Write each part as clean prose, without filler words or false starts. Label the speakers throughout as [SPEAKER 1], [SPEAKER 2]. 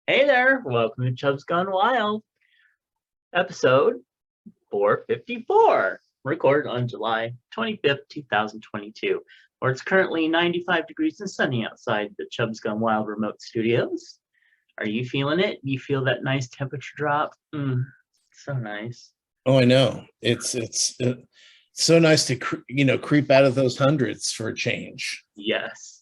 [SPEAKER 1] Hey there, welcome to Chubs Gone Wild, episode 454, recorded on July 25th, 2022, where it's currently 95 degrees and sunny outside the Chubs Gone Wild remote studios. Are you feeling it? You feel that nice temperature drop? So nice.
[SPEAKER 2] Oh, I know. It's so nice to creep out of those hundreds for a change.
[SPEAKER 1] Yes.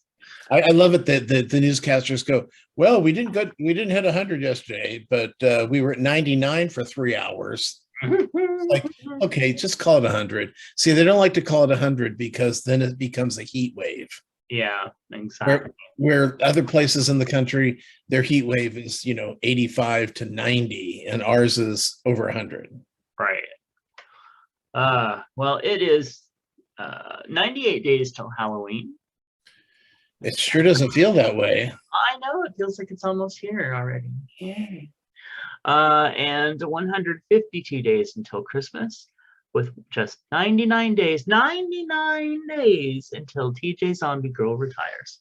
[SPEAKER 2] I love it that the newscasters go, well, we didn't hit 100 yesterday, but we were at 99 for 3 hours. Like, okay, just call it 100. See, they don't like to call it 100 because then it becomes a heat wave.
[SPEAKER 1] Yeah, exactly.
[SPEAKER 2] Where other places in the country, their heat wave is 85 to 90, and ours is over 100.
[SPEAKER 1] Right. Well, it is 98 days till Halloween.
[SPEAKER 2] It sure doesn't feel that way.
[SPEAKER 1] I know, it feels like it's almost here already. Yay. And 152 days until Christmas, with just 99 days until TJ Zombie Girl retires.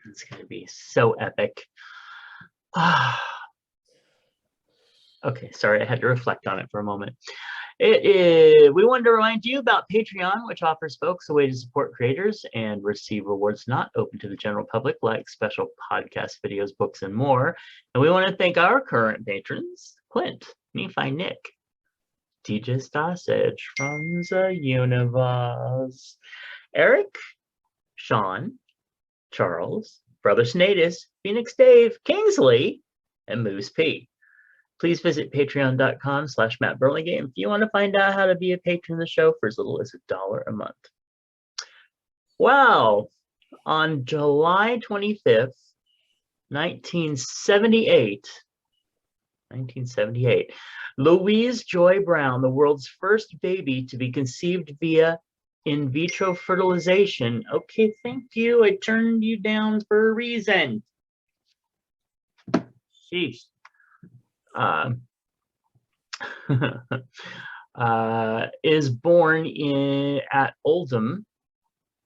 [SPEAKER 1] It's going to be so epic. Okay, sorry, I had to reflect on it for a moment. We wanted to remind you about Patreon, which offers folks a way to support creators and receive rewards not open to the general public, like special podcast videos, books, and more. And we want to thank our current patrons: Clint, Nephi, Nick, DJ Stasage from the Universe, Eric, Sean, Charles, Brother Snatus, Phoenix Dave, Kingsley, and Moose P. Please visit patreon.com/MattBurlingame if you want to find out how to be a patron of the show for as little as $1 a month. Well, on July 25th, 1978, Louise Joy Brown, the world's first baby to be conceived via in vitro fertilization. Okay, thank you. I turned you down for a reason. Sheesh. Is born at Oldham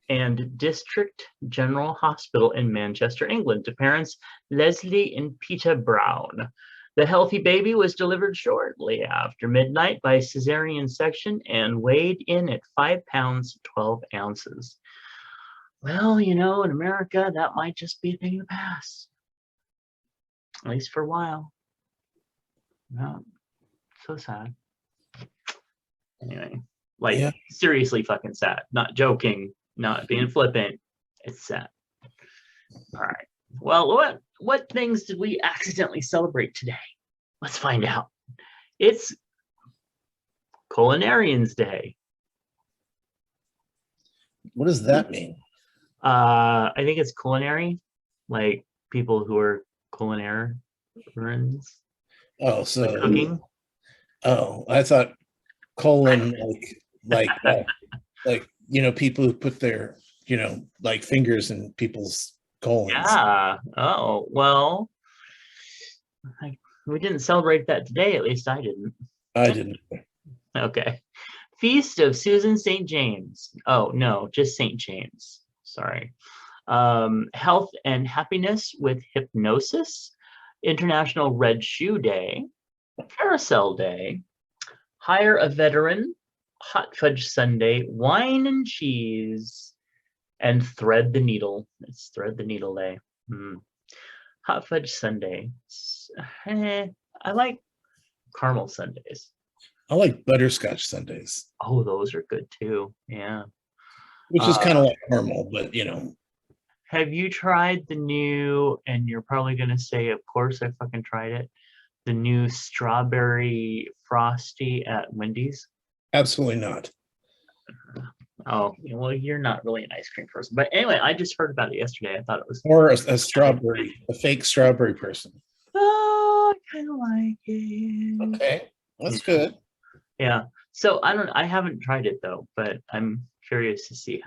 [SPEAKER 1] and District General Hospital in Manchester, England, to parents Leslie and Peter Brown. The healthy baby was delivered shortly after midnight by cesarean section and weighed in at 5 pounds 12 ounces. Well, in America, that might just be a thing of the past, at least for a while. No, so sad. Anyway, seriously fucking sad. Not joking, not being flippant. It's sad. All right. Well, what things did we accidentally celebrate today? Let's find out. It's Culinarians Day.
[SPEAKER 2] What does that mean?
[SPEAKER 1] I think it's culinary, like people who are culinarians.
[SPEAKER 2] Oh, so
[SPEAKER 1] like cooking.
[SPEAKER 2] Oh, I thought colon like people who put their fingers in people's colons.
[SPEAKER 1] Yeah. Oh, well, we didn't celebrate that today. At least I didn't.
[SPEAKER 2] I didn't.
[SPEAKER 1] Okay. Feast of Susan St. James. Oh no, just St. James. Sorry. Health and Happiness with Hypnosis. International Red Shoe Day, Carousel Day, Hire a Veteran, Hot Fudge Sunday, Wine and Cheese, and Thread the Needle. It's Thread the Needle Day. Hot Fudge Sunday. I like caramel sundaes.
[SPEAKER 2] I like butterscotch sundaes.
[SPEAKER 1] Oh, those are good too. Yeah.
[SPEAKER 2] Which is kind of like caramel, but
[SPEAKER 1] Have you tried the new, and you're probably going to say, of course I fucking tried it, the new strawberry frosty at Wendy's?
[SPEAKER 2] Absolutely not.
[SPEAKER 1] Oh, well, you're not really an ice cream person. But anyway, I just heard about it yesterday. I thought it was...
[SPEAKER 2] Or a strawberry, a fake strawberry person.
[SPEAKER 1] Oh, I kind of like it.
[SPEAKER 2] Okay, that's good.
[SPEAKER 1] Yeah. So I haven't tried it though, but I'm curious to see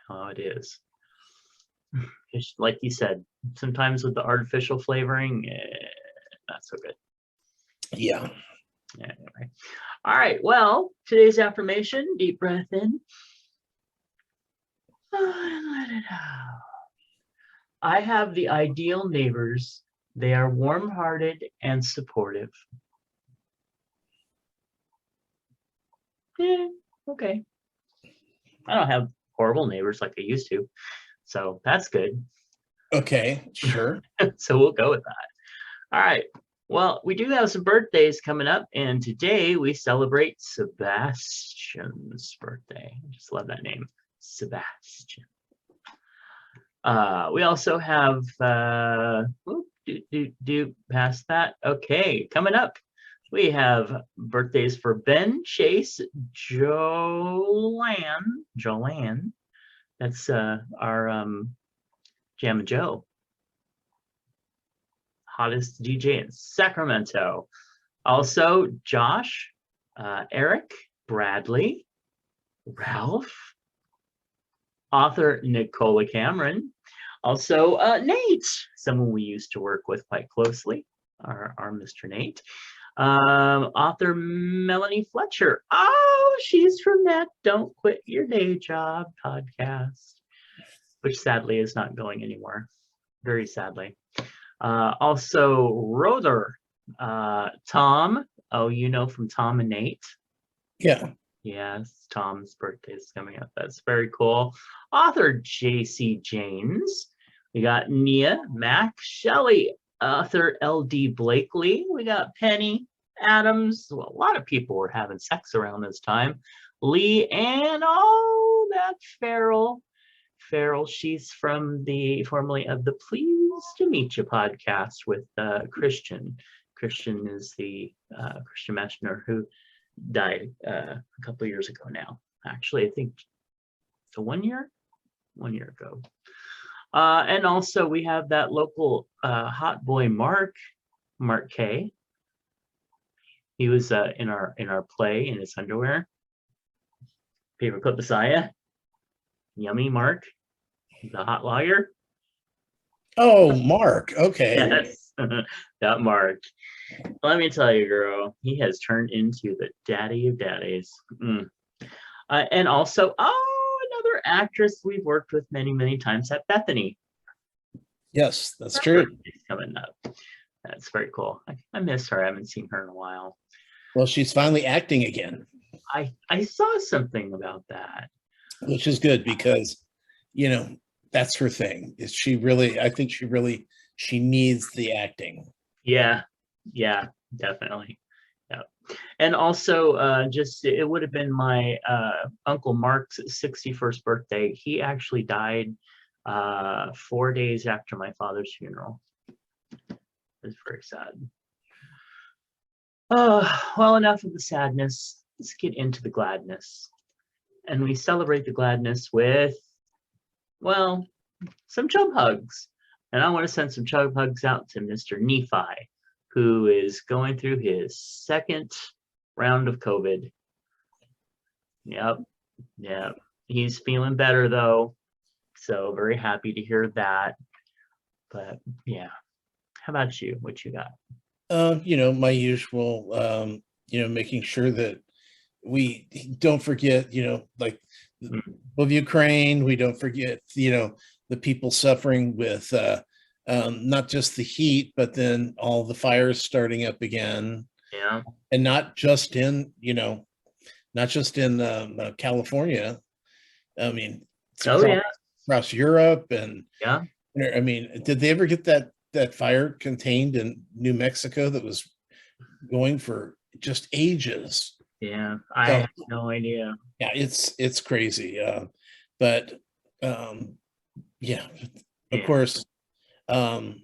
[SPEAKER 1] how it is. Like you said, sometimes with the artificial flavoring, not so good.
[SPEAKER 2] Yeah.
[SPEAKER 1] Anyway. All right. Well, today's affirmation: deep breath in and let it out. I have the ideal neighbors They are warm-hearted and supportive. Yeah, okay. I don't have horrible neighbors like I used to, so that's good.
[SPEAKER 2] Okay, sure.
[SPEAKER 1] So we'll go with that. All right. Well, we do have some birthdays coming up, and today we celebrate Sebastian's birthday. I just love that name, Sebastian. We also have past that. Okay, coming up, we have birthdays for Ben, Chase, Joanne. That's our Jam and Joe, hottest DJ in Sacramento. Also, Josh, Eric, Bradley, Ralph, author Nicola Cameron. Also, Nate, someone we used to work with quite closely, our Mr. Nate. Author Melanie Fletcher. Oh, she's from that Don't Quit Your Day Job podcast, which sadly is not going anymore. Very sadly. Also, Rother, Tom. Oh, you know from Tom and Nate.
[SPEAKER 2] Yeah.
[SPEAKER 1] Yes, Tom's birthday is coming up. That's very cool. Author J.C. James. We got Nia, Mac, Shelley, author L.D. Blakely. We got Penny, Adams. Well, a lot of people were having sex around this time. Lee, and oh, that Farrell. Farrell, she's formerly of the Pleased to Meet You podcast with Christian. Christian is the Christian Mashner who died a couple of years ago now. Actually, I think so 1 year ago. And also we have that local hot boy Mark K. He was in our play in his underwear. Paperclip Messiah. Yummy Mark, the hot lawyer.
[SPEAKER 2] Oh, Mark. Okay.
[SPEAKER 1] Yes, that Mark. Let me tell you, girl, he has turned into the daddy of daddies. And also, another actress we've worked with many, many times at Bethany.
[SPEAKER 2] Yes, that's true.
[SPEAKER 1] Coming up. That's very cool. I miss her. I haven't seen her in a while.
[SPEAKER 2] Well, she's finally acting again.
[SPEAKER 1] I saw something about that.
[SPEAKER 2] Which is good because, that's her thing. I think she needs the acting.
[SPEAKER 1] Yeah, definitely. Yeah. And also, it would have been my Uncle Mark's 61st birthday. He actually died 4 days after my father's funeral. It was very sad. Well, enough of the sadness. Let's get into the gladness. And we celebrate the gladness with, well, some chub hugs. And I want to send some chub hugs out to Mr. Nephi, who is going through his second round of COVID. Yep. He's feeling better though. So very happy to hear that. But yeah. How about you? What you got?
[SPEAKER 2] My usual, making sure that we don't forget, like of Ukraine, we don't forget, the people suffering with not just the heat, but then all the fires starting up again.
[SPEAKER 1] Yeah.
[SPEAKER 2] And not just in California. I mean, across Europe and
[SPEAKER 1] yeah.
[SPEAKER 2] I mean, did they ever get that fire contained in New Mexico that was going for just ages?
[SPEAKER 1] Yeah, I have no idea.
[SPEAKER 2] Yeah, it's crazy. But yeah, of course, that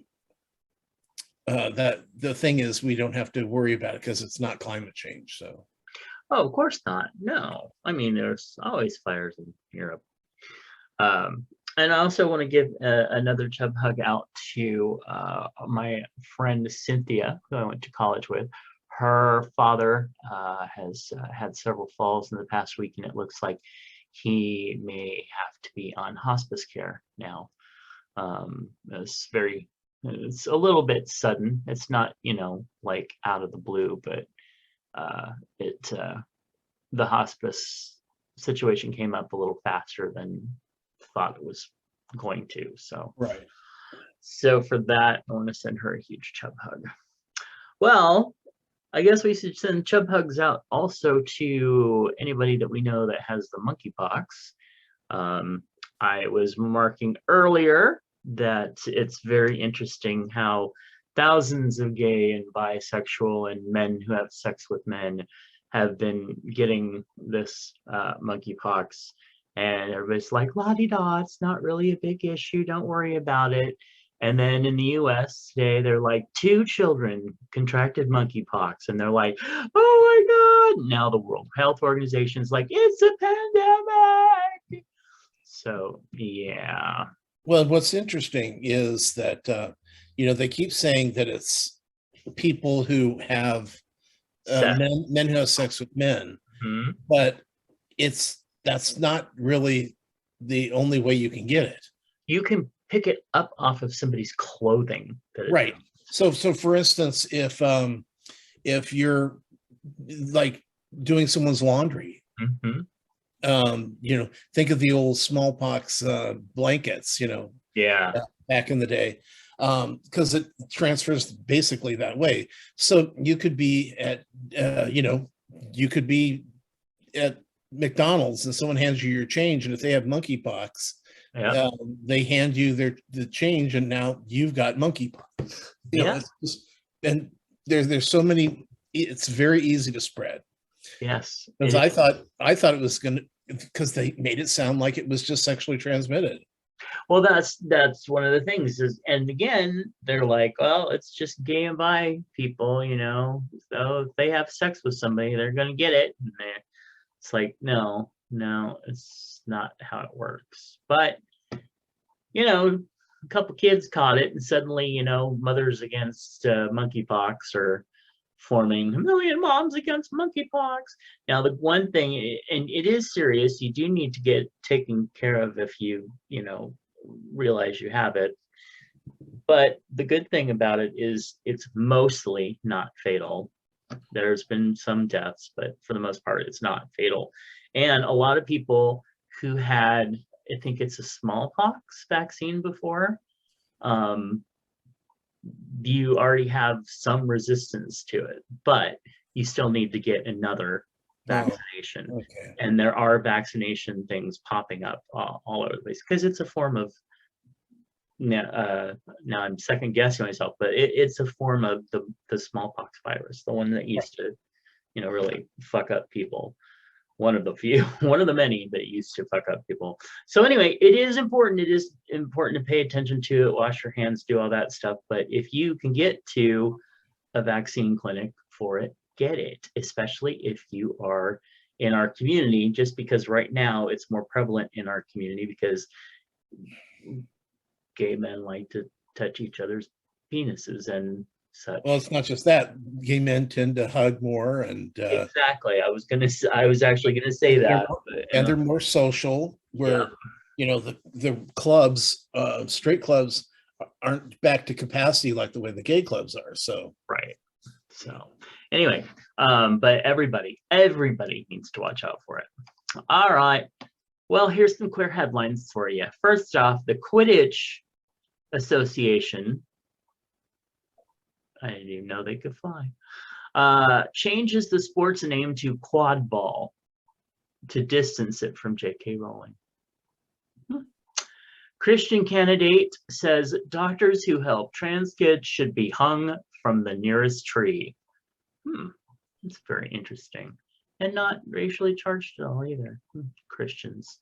[SPEAKER 2] the thing is we don't have to worry about it because it's not climate change. So
[SPEAKER 1] of course not. No, I mean there's always fires in Europe. And I also want to give another chub hug out to my friend Cynthia, who I went to college with. Her father has had several falls in the past week, and it looks like he may have to be on hospice care now. It's a little bit sudden. It's not, like out of the blue, but the hospice situation came up a little faster than thought it was going to. So
[SPEAKER 2] right.
[SPEAKER 1] So for that, I want to send her a huge chub hug. Well, I guess we should send chub hugs out also to anybody that we know that has the monkeypox. I was remarking earlier that it's very interesting how thousands of gay and bisexual and men who have sex with men have been getting this monkeypox. And everybody's like, la di da, it's not really a big issue. Don't worry about it. And then in the US today, they're like, 2 children contracted monkeypox. And they're like, oh my God. Now the World Health Organization is like, it's a pandemic. So, yeah.
[SPEAKER 2] Well, what's interesting is that, they keep saying that it's people who have men who have sex with men, but that's not really the only way you can get it.
[SPEAKER 1] You can pick it up off of somebody's clothing.
[SPEAKER 2] Right. So for instance, if you're like doing someone's laundry, think of the old smallpox blankets,
[SPEAKER 1] yeah,
[SPEAKER 2] back in the day, because it transfers basically that way. So you could be at, you could be at McDonald's and someone hands you your change, and if they have monkeypox,
[SPEAKER 1] yeah.
[SPEAKER 2] they hand you the change, and now you've got monkeypox. And there's so many. It's very easy to spread.
[SPEAKER 1] Yes,
[SPEAKER 2] because I thought it was because they made it sound like it was just sexually transmitted.
[SPEAKER 1] Well, that's one of the things is, and again, they're like, well, it's just gay and bi people, so if they have sex with somebody, they're gonna get it. And it's like, no, it's not how it works. But a couple kids caught it, and suddenly, Mothers Against Monkeypox are forming, 1 million moms against monkeypox. Now, the one thing, and it is serious, you do need to get taken care of if you realize you have it. But the good thing about it is it's mostly not fatal. There's been some deaths, but for the most part, it's not fatal. And a lot of people who had, I think it's a smallpox vaccine before, you already have some resistance to it, but you still need to get another vaccination.
[SPEAKER 2] Okay.
[SPEAKER 1] And there are vaccination things popping up all over the place because it's a form of, now I'm second guessing myself, but it's a form of the smallpox virus, the one that used to, really fuck up people. One of the many that used to fuck up people. So anyway, it is important. It is important to pay attention to it, wash your hands, do all that stuff. But if you can get to a vaccine clinic for it, get it, especially if you are in our community, just because right now it's more prevalent in our community because gay men like to touch each other's penises and such.
[SPEAKER 2] Well, it's not just that. Gay men tend to hug more, and
[SPEAKER 1] exactly. I was actually gonna say that.
[SPEAKER 2] They're more social. Where the clubs, straight clubs, aren't back to capacity like the way the gay clubs are. So
[SPEAKER 1] right. So anyway, but everybody needs to watch out for it. All right. Well, here's some clear headlines for you. First off, the Quidditch Association, I didn't even know they could fly, changes the sport's name to quad ball to distance it from J.K. Rowling. Christian candidate says doctors who help trans kids should be hung from the nearest tree. It's very interesting. And not racially charged at all either. Christians.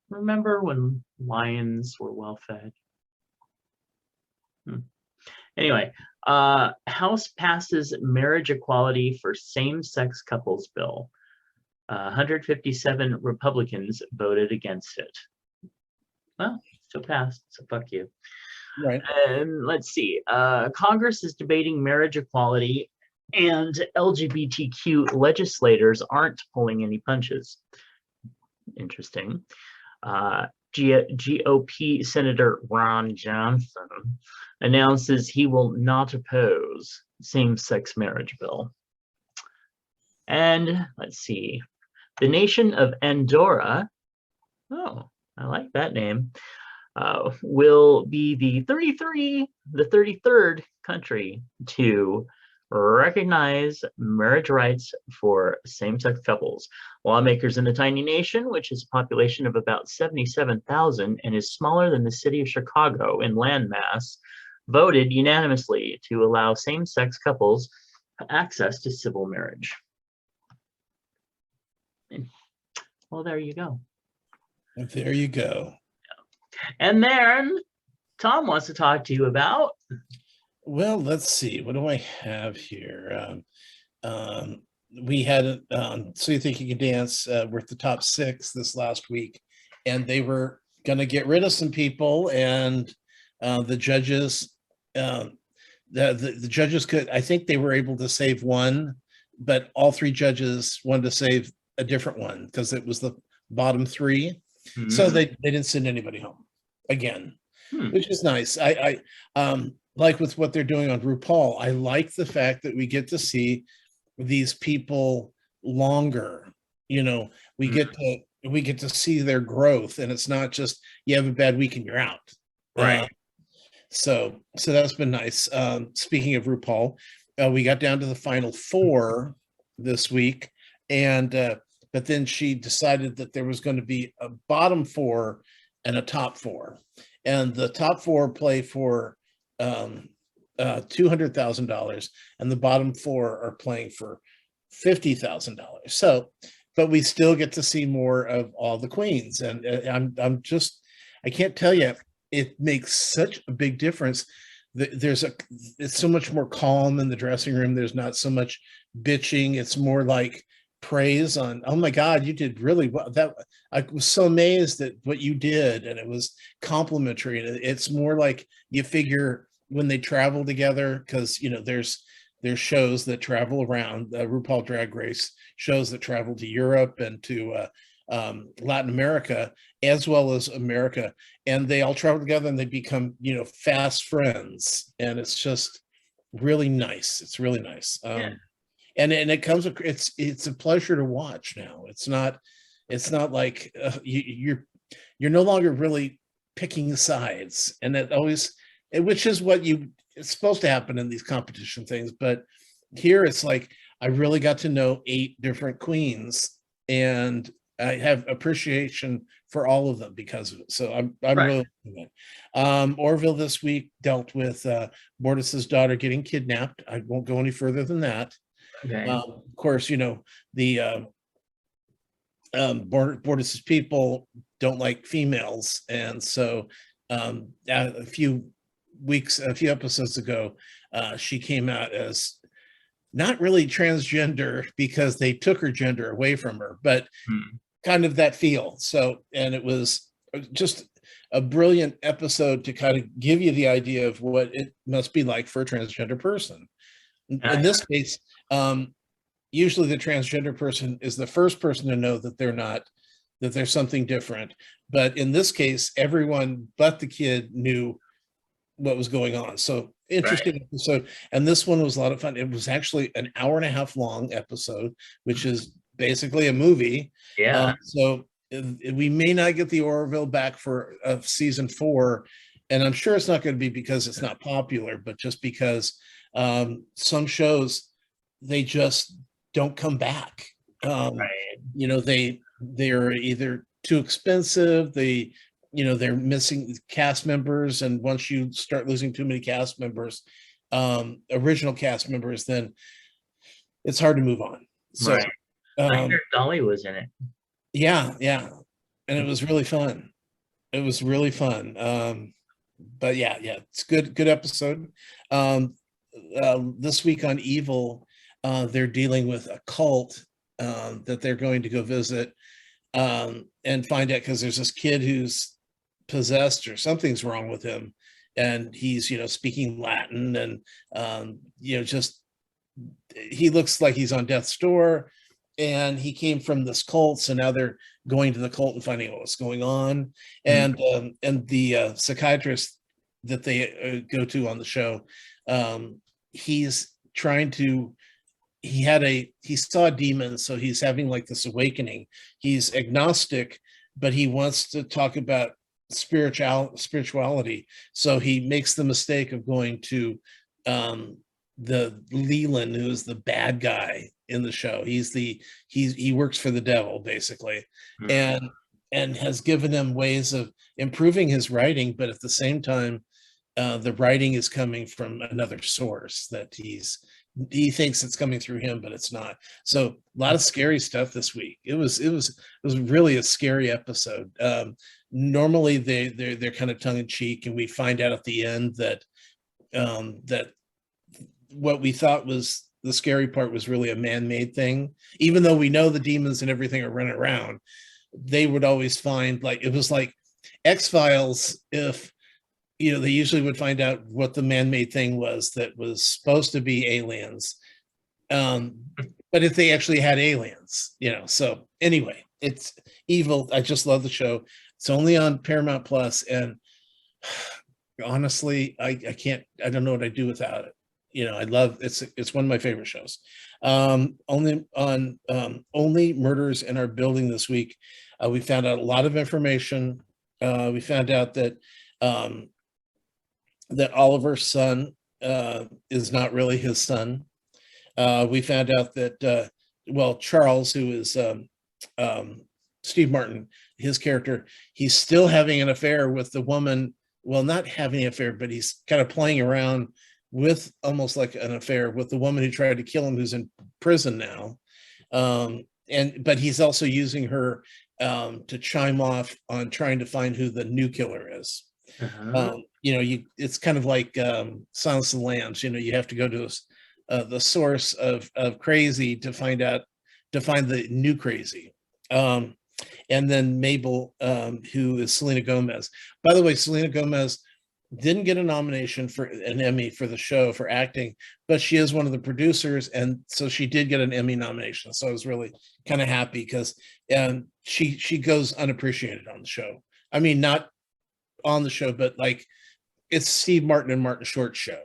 [SPEAKER 1] Remember when lions were well fed? Anyway, House passes marriage equality for same-sex couples bill. 157 Republicans voted against it. Well, still passed, so fuck you.
[SPEAKER 2] right.
[SPEAKER 1] And let's see. Congress is debating marriage equality, and LGBTQ legislators aren't pulling any punches. Interesting. GOP Senator Ron Johnson announces he will not oppose same-sex marriage bill. And let's see. The nation of Andorra, oh, I like that name, will be the 33rd country to recognize marriage rights for same-sex couples. Lawmakers in the tiny nation, which has a population of about 77,000 and is smaller than the city of Chicago in landmass, voted unanimously to allow same-sex couples access to civil marriage. Well, there you go.
[SPEAKER 2] There you go.
[SPEAKER 1] And then Tom wants to talk to you about.
[SPEAKER 2] Well, let's see. What do I have here? We had So You Think You Can Dance with the top 6 this last week, and they were going to get rid of some people, and the judges, the judges could. I think they were able to save one, but all 3 judges wanted to save a different one because it was the bottom 3. So they didn't send anybody home again, which is nice. I like with what they're doing on RuPaul. I like the fact that we get to see these people longer. You know, we get to see their growth, and it's not just you have a bad week and you're out.
[SPEAKER 1] Right.
[SPEAKER 2] So that's been nice. Speaking of RuPaul, we got down to the final 4 this week, and but then she decided that there was going to be a bottom 4 and a top 4, and the top 4 play for $200,000, and the bottom 4 are playing for $50,000. So, but we still get to see more of all the queens, and I can't tell you, it makes such a big difference. It's so much more calm in the dressing room. There's not so much bitching. It's more like praise on, oh my God, you did really well. I was so amazed at what you did, and it was complimentary. And it's more like you figure when they travel together, because there's shows that travel around, RuPaul Drag Race shows that travel to Europe and to Latin America as well as America, and they all travel together and they become fast friends, and it's just really nice. It's really nice.
[SPEAKER 1] Yeah.
[SPEAKER 2] And it comes, it's a pleasure to watch now. It's not like you're no longer really picking sides, and which is what it's supposed to happen in these competition things. But here it's like I really got to know 8 different queens, and I have appreciation for all of them because of it. So I'm
[SPEAKER 1] Right.
[SPEAKER 2] really good. Orville this week dealt with Bortus's daughter getting kidnapped. I won't go any further than that.
[SPEAKER 1] Okay.
[SPEAKER 2] Of course, the Bortus's people don't like females, and so a few episodes ago, she came out as not really transgender because they took her gender away from her, but kind of that feel. So, and it was just a brilliant episode to kind of give you the idea of what it must be like for a transgender person. In this case, usually the transgender person is the first person to know that that there's something different. But in this case, everyone but the kid knew what was going on. So interesting episode. And this one was a lot of fun. It was actually an hour and a half long episode, which is basically a movie.
[SPEAKER 1] Yeah.
[SPEAKER 2] So we may not get the Orville back for season 4. And I'm sure it's not going to be because it's not popular, but just because some shows, they just don't come back. They're either too expensive, they're missing cast members, and once you start losing too many cast members, original cast members, then it's hard to move on. So
[SPEAKER 1] I heard Dolly was in it.
[SPEAKER 2] Yeah, and it was really fun. But yeah, it's good episode. This week on Evil, they're dealing with a cult that they're going to go visit and find out, because there's this kid who's possessed or something's wrong with him, and he's speaking Latin, and just he looks like he's on death's door, and he came from this cult, so now they're going to the cult and finding out what's going on. And the psychiatrist that they go to on the show, he's trying to, he saw a demon, so he's having like this awakening. He's agnostic, but he wants to talk about spirituality. So he makes the mistake of going to the Leland, who is the bad guy in the show. He works for the devil basically, and has given him ways of improving his writing, but at the same time, the writing is coming from another source that he thinks it's coming through him, but it's not. So a lot of scary stuff this week. It was really a scary episode. Normally they're kind of tongue in cheek, and we find out at the end that that what we thought was the scary part was really a man-made thing. Even though we know the demons and everything are running around, they would always find, like, it was like X-Files. If they usually would find out what the man-made thing was that was supposed to be aliens. But if they actually had aliens, so anyway, it's evil. I just love the show. It's only on Paramount Plus, and honestly, I don't know what I'd do without it. I love it's one of my favorite shows. Only Murders in Our Building this week. We found out a lot of information. We found out that that Oliver's son is not really his son. We found out that Charles, who is Steve Martin, his character, he's still having an affair with the woman. Well, not having an affair, but he's kind of playing around with, almost like an affair with, the woman who tried to kill him, who's in prison now. But he's also using her to chime off on trying to find who the new killer is. It's kind of like Silence of the Lambs. You have to go to the source of crazy to find the new crazy. And then Mabel, who is Selena Gomez. By the way, Selena Gomez didn't get a nomination for an Emmy for the show for acting, but she is one of the producers, and so she did get an Emmy nomination. So I was really kind of happy, because she goes unappreciated on the show. I mean, not on the show, but like, it's Steve Martin and Martin Short's show,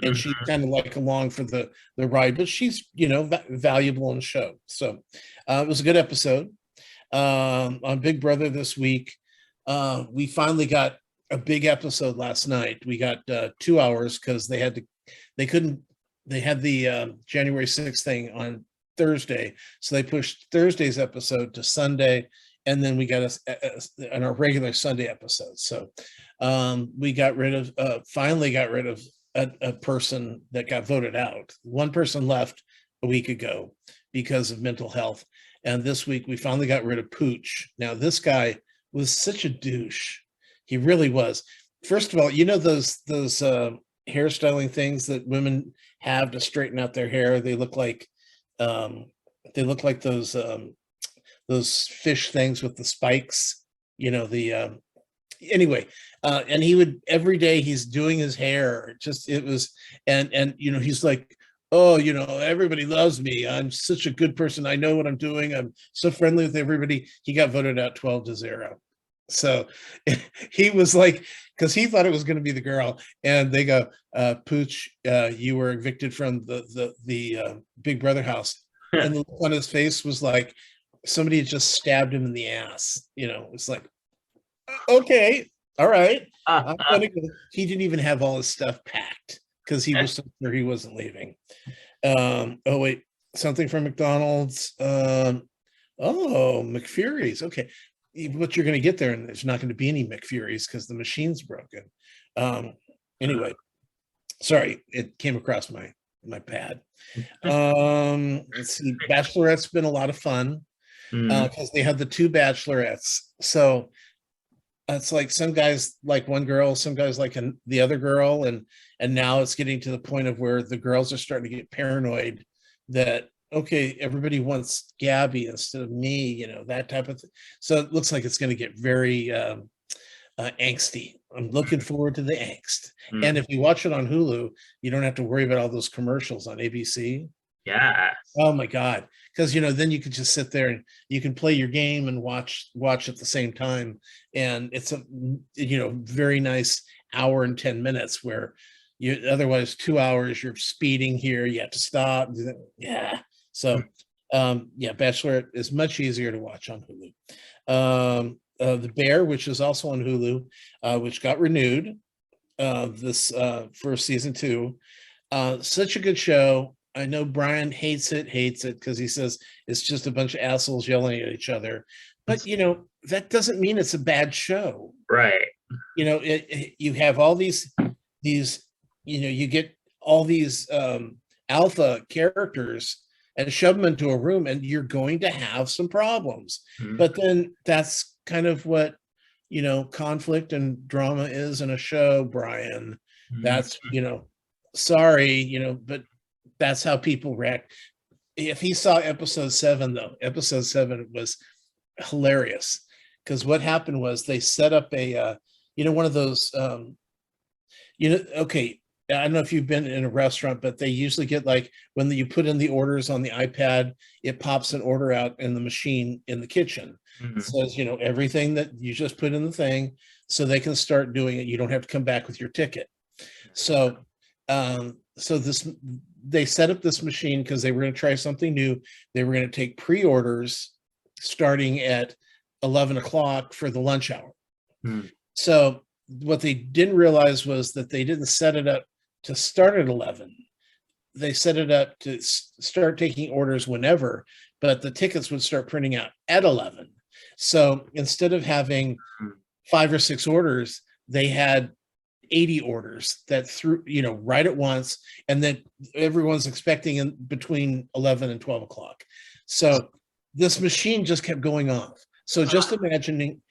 [SPEAKER 2] and she's kind of like along for the ride, but she's valuable on the show. So it was a good episode. On Big Brother this week, we finally got a big episode last night. We got 2 hours, because they had the January 6th thing on Thursday, so they pushed Thursday's episode to Sunday, and then we got an our regular Sunday episode. So we finally got rid of a person that got voted out. One person left a week ago because of mental health, and this week we finally got rid of Pooch. Now, this guy was such a douche. He really was. First of all, those hairstyling things that women have to straighten out their hair. They look like those fish things with the spikes. Anyway, and he would, every day he's doing his hair. He's like, oh, everybody loves me. I'm such a good person. I know what I'm doing. I'm so friendly with everybody. He got voted out 12-0. So he was like, because he thought it was going to be the girl, and they go, Pooch, you were evicted from the Big Brother house. And the look on his face was like somebody had just stabbed him in the ass. It's like, okay, all right. I'm gonna go. He didn't even have all his stuff packed, because he was so sure he wasn't leaving. Oh wait, something from McDonald's. McFury's. Okay. But you're going to get there, and there's not going to be any McFury's because the machine's broken. Anyway, sorry, it came across my pad. Let's see. Bachelorette's been a lot of fun, because they had the 2 bachelorettes. So it's like some guys like one girl, some guys like the other girl, and now it's getting to the point of where the girls are starting to get paranoid that, okay, everybody wants Gabby instead of me, that type of thing. So it looks like it's going to get very angsty. I'm looking forward to the angst. And if you watch it on Hulu, you don't have to worry about all those commercials on ABC.
[SPEAKER 1] Yeah.
[SPEAKER 2] Oh my God. Because, then you can just sit there and you can play your game and watch at the same time. And it's a, very nice hour and 10 minutes, where otherwise 2 hours, you're speeding here. You have to stop. Yeah. So, Bachelorette is much easier to watch on Hulu. The Bear, which is also on Hulu, which got renewed this for season 2. Such a good show. I know Brian hates it because he says it's just a bunch of assholes yelling at each other. But that doesn't mean it's a bad show.
[SPEAKER 1] Right.
[SPEAKER 2] You have all these, you get all these alpha characters and shove them into a room, and you're going to have some problems.
[SPEAKER 1] Mhm.
[SPEAKER 2] But then that's kind of what conflict and drama is in a show, Brian. That's sorry, but that's how people react. If he saw episode 7, though, episode 7 was hilarious, because what happened was they set up a one of those okay, I don't know if you've been in a restaurant, but they usually get, like, when you put in the orders on the iPad, it pops an order out in the machine in the kitchen.
[SPEAKER 1] Mhm.
[SPEAKER 2] It says, everything that you just put in the thing, so they can start doing it. You don't have to come back with your ticket. So they set up this machine because they were going to try something new. They were going to take pre-orders starting at 11 o'clock for the lunch hour.
[SPEAKER 1] Mhm.
[SPEAKER 2] So what they didn't realize was that they didn't set it up to start at 11. They set it up to start taking orders whenever, but the tickets would start printing out at 11. So instead of having 5 or 6 orders, they had 80 orders that threw, right at once, and then everyone's expecting in between 11 and 12 o'clock. So this machine just kept going off. So just imagine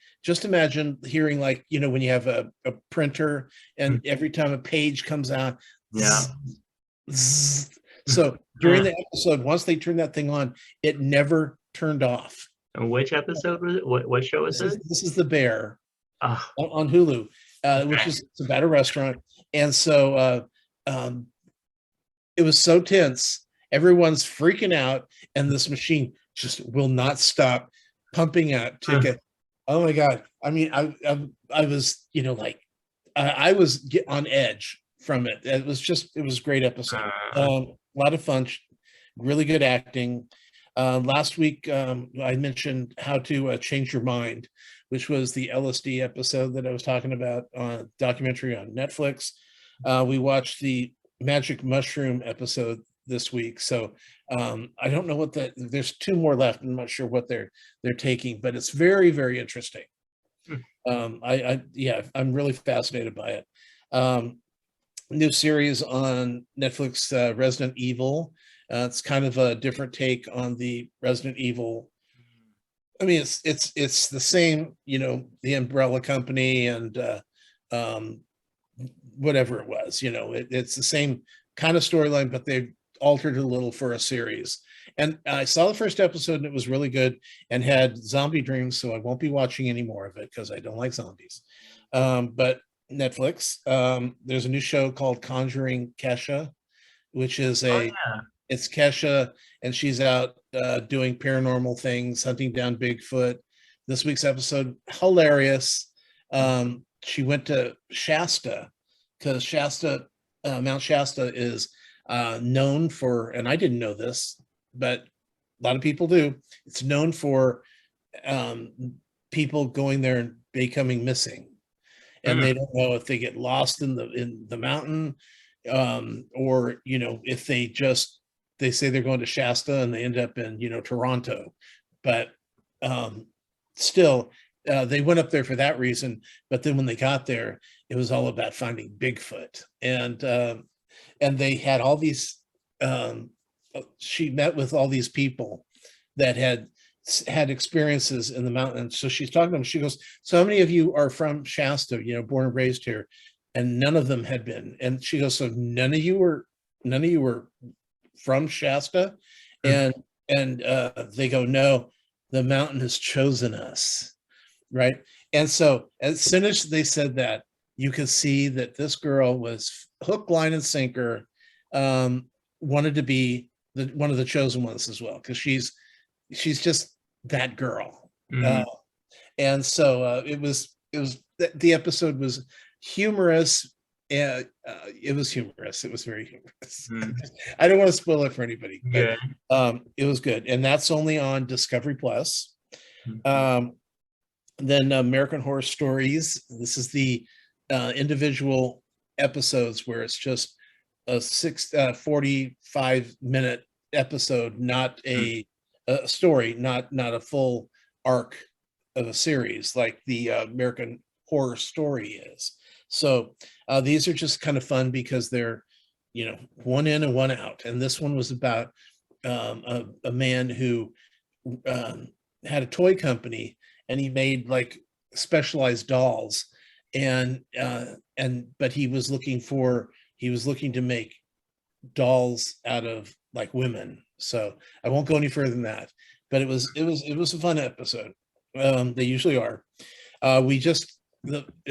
[SPEAKER 2] hearing, like, when you have a printer, and every time a page comes out,
[SPEAKER 1] Yeah.
[SPEAKER 2] zzz. So during the episode, once they turned that thing on, it never turned off.
[SPEAKER 1] And which episode was it? What show was it?
[SPEAKER 2] This is The Bear
[SPEAKER 1] Oh,
[SPEAKER 2] on Hulu, which is about a restaurant. And so it was so tense. Everyone's freaking out, and this machine just will not stop pumping out tickets. Oh my God. I mean, I was, like, I was on edge from it. It was a great episode. A lot of fun, really good acting. Last week, I mentioned How to Change Your Mind, which was the LSD episode that I was talking about, documentary on Netflix. We watched the Magic Mushroom episode this week. So I don't know there's 2 more left. I'm not sure what they're taking, but it's very, very interesting. I'm really fascinated by it. New series on Netflix, Resident Evil. It's kind of a different take on the Resident Evil. I mean, it's the same, the Umbrella Company and whatever it was, it's the same kind of storyline, but they've altered it a little for a series. And I saw the first episode, and it was really good, and had zombie dreams, so I won't be watching any more of it because I don't like zombies. But Netflix, there's a new show called Conjuring Kesha, which is it's Kesha, and she's out doing paranormal things, hunting down Bigfoot. This week's episode, hilarious. She went to Shasta, because Mount Shasta is known for, and I didn't know this, but a lot of people do. It's known for people going there and becoming missing, and they don't know if they get lost in the mountain, or if they say they're going to Shasta and they end up in Toronto, but still they went up there for that reason. But then when they got there, it was all about finding Bigfoot, and they had all these. She met with all these people that had experiences in the mountains. So she's talking to them. She goes, "So how many of you are from Shasta? Born and raised here?" And none of them had been. And she goes, "So none of you were from Shasta?" And they go, "No, the mountain has chosen us." Right. And so as soon as they said that, you could see that this girl was hook, line, and sinker, wanted to be one of the chosen ones as well, because she's just that girl. And so it was the episode was humorous. It was humorous. It was very humorous. I don't want to spoil it for anybody, but it was good. And that's only on Discovery Plus. Then American Horror Stories. This is the individual episodes where it's just a 45-minute episode, not a story, not a full arc of a series like the American Horror Story is. So these are just kind of fun because they're, one in and one out. And this one was about a man who had a toy company, and he made like specialized dolls, and but he was looking to make dolls out of like women. So I won't go any further than that, but it was a fun episode. They usually are. It's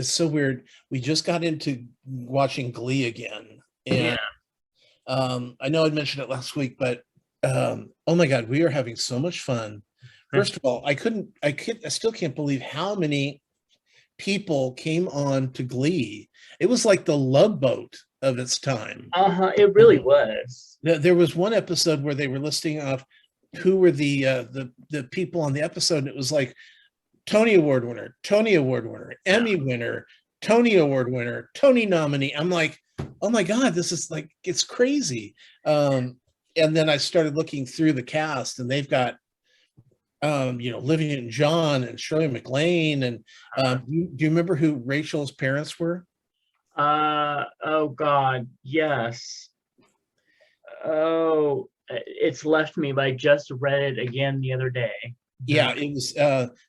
[SPEAKER 2] so weird. We just got into watching Glee again, and I know I mentioned it last week, but oh my God, we are having so much fun. First of all, I still can't believe how many people came on to Glee. It was like the Love Boat of its time.
[SPEAKER 1] It really was.
[SPEAKER 2] There was one episode where they were listing off who were the people on the episode, and it was like Tony Award winner, Emmy winner, Tony Award winner, Tony nominee. I'm like, oh my God, this is like, it's crazy. And then I started looking through the cast, and they've got Olivia and John and Shirley MacLaine. And do you remember who Rachel's parents were?
[SPEAKER 1] Oh God, yes. Oh, it's left me, but I just read it again the other day.
[SPEAKER 2] Yeah, it was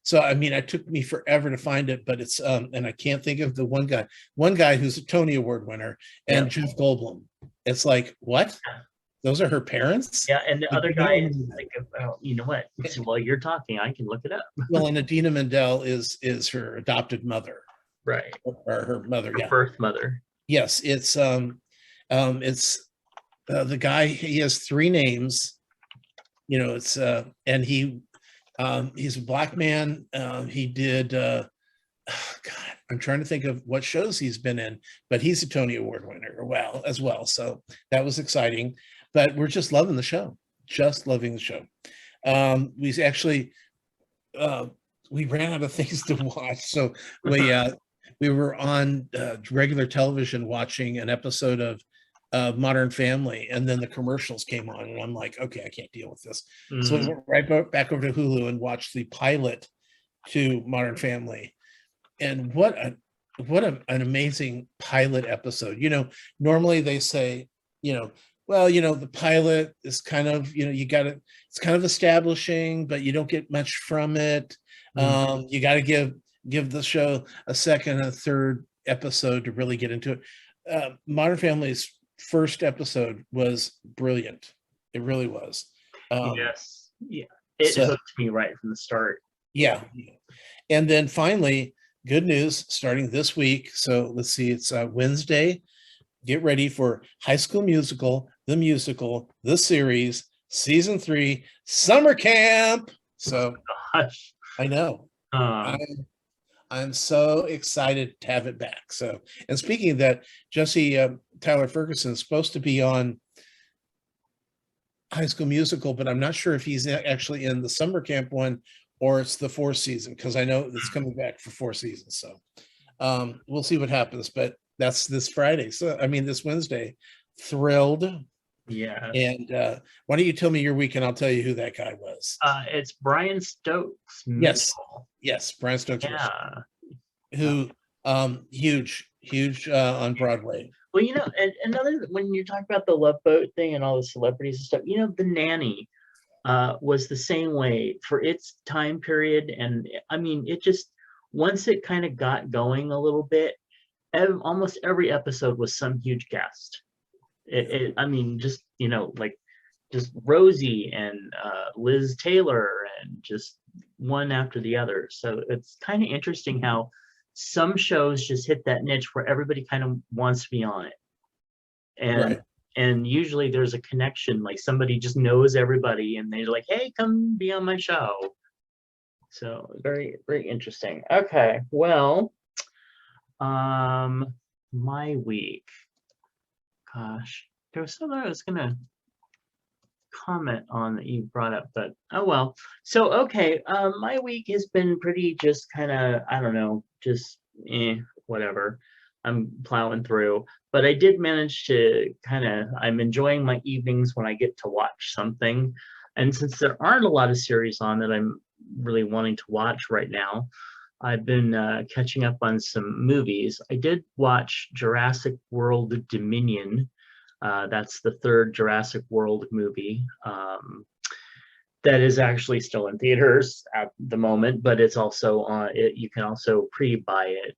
[SPEAKER 2] so I mean, it took me forever to find it, but it's and I can't think of the one guy who's a Tony Award winner, and Jeff Goldblum. It's like, what? Those are her parents?
[SPEAKER 1] Yeah, and the other guy is like, oh, you know what? So while you're talking, I can look it up.
[SPEAKER 2] Well, and Adina Menzel is her adopted mother.
[SPEAKER 1] Right.
[SPEAKER 2] Or her mother,
[SPEAKER 1] her birth mother.
[SPEAKER 2] Yes, it's the guy, he has three names. It's and he's a Black man. He did God, I'm trying to think of what shows he's been in, but he's a Tony Award winner as well. So that was exciting. But we're just loving the show. Just loving the show. We actually we ran out of things to watch. So we were on regular television watching an episode of Modern Family, and then the commercials came on, and I'm like, okay, I can't deal with this. So we went right back over to Hulu and watched the pilot to Modern Family. And what an amazing pilot episode. Normally they say, well, the pilot is kind of, it's kind of establishing, but you don't get much from it. You got to give the show a second and a third episode to really get into it. Modern Family's first episode was brilliant. It really was.
[SPEAKER 1] Yes. Yeah. It hooked me right from the start.
[SPEAKER 2] Yeah. And then finally, good news starting this week. So let's see, it's Wednesday. Get ready for High School Musical, the series, season 3, summer camp. So
[SPEAKER 1] gosh.
[SPEAKER 2] I know. I'm so excited to have it back. So, and speaking of that, Jesse Tyler Ferguson is supposed to be on High School Musical, but I'm not sure if he's actually in the summer camp one or it's the 4th season, because I know it's coming back for 4 seasons. So we'll see what happens, but that's this Friday. So, I mean, this Wednesday. Thrilled.
[SPEAKER 1] Yeah.
[SPEAKER 2] And why don't you tell me your week, and I'll tell you who that guy was.
[SPEAKER 1] It's Brian Stokes.
[SPEAKER 2] Yes, Brian Stokes. Yeah. Who huge on Broadway.
[SPEAKER 1] Well, and another, when you talk about the Love Boat thing and all the celebrities and stuff, The Nanny was the same way for its time period. And I mean, it just, once it kind of got going a little bit, almost every episode was some huge guest. I mean, just, just Rosie and Liz Taylor, and just one after the other. So it's kind of interesting how some shows just hit that niche where everybody kind of wants to be on it. And usually there's a connection, like somebody just knows everybody and they're like, hey, come be on my show. So very, very interesting. Okay, well, my week. Gosh, there was something I was gonna comment on that you brought up, but oh well. So okay, my week has been pretty just kind of, I don't know, just whatever. I'm plowing through, but I did manage to kind of, I'm enjoying my evenings when I get to watch something. And since there aren't a lot of series on that I'm really wanting to watch right now, I've been catching up on some movies. I did watch Jurassic World Dominion. That's the third Jurassic World movie. That is actually still in theaters at the moment, but it's also on it. You can also pre-buy it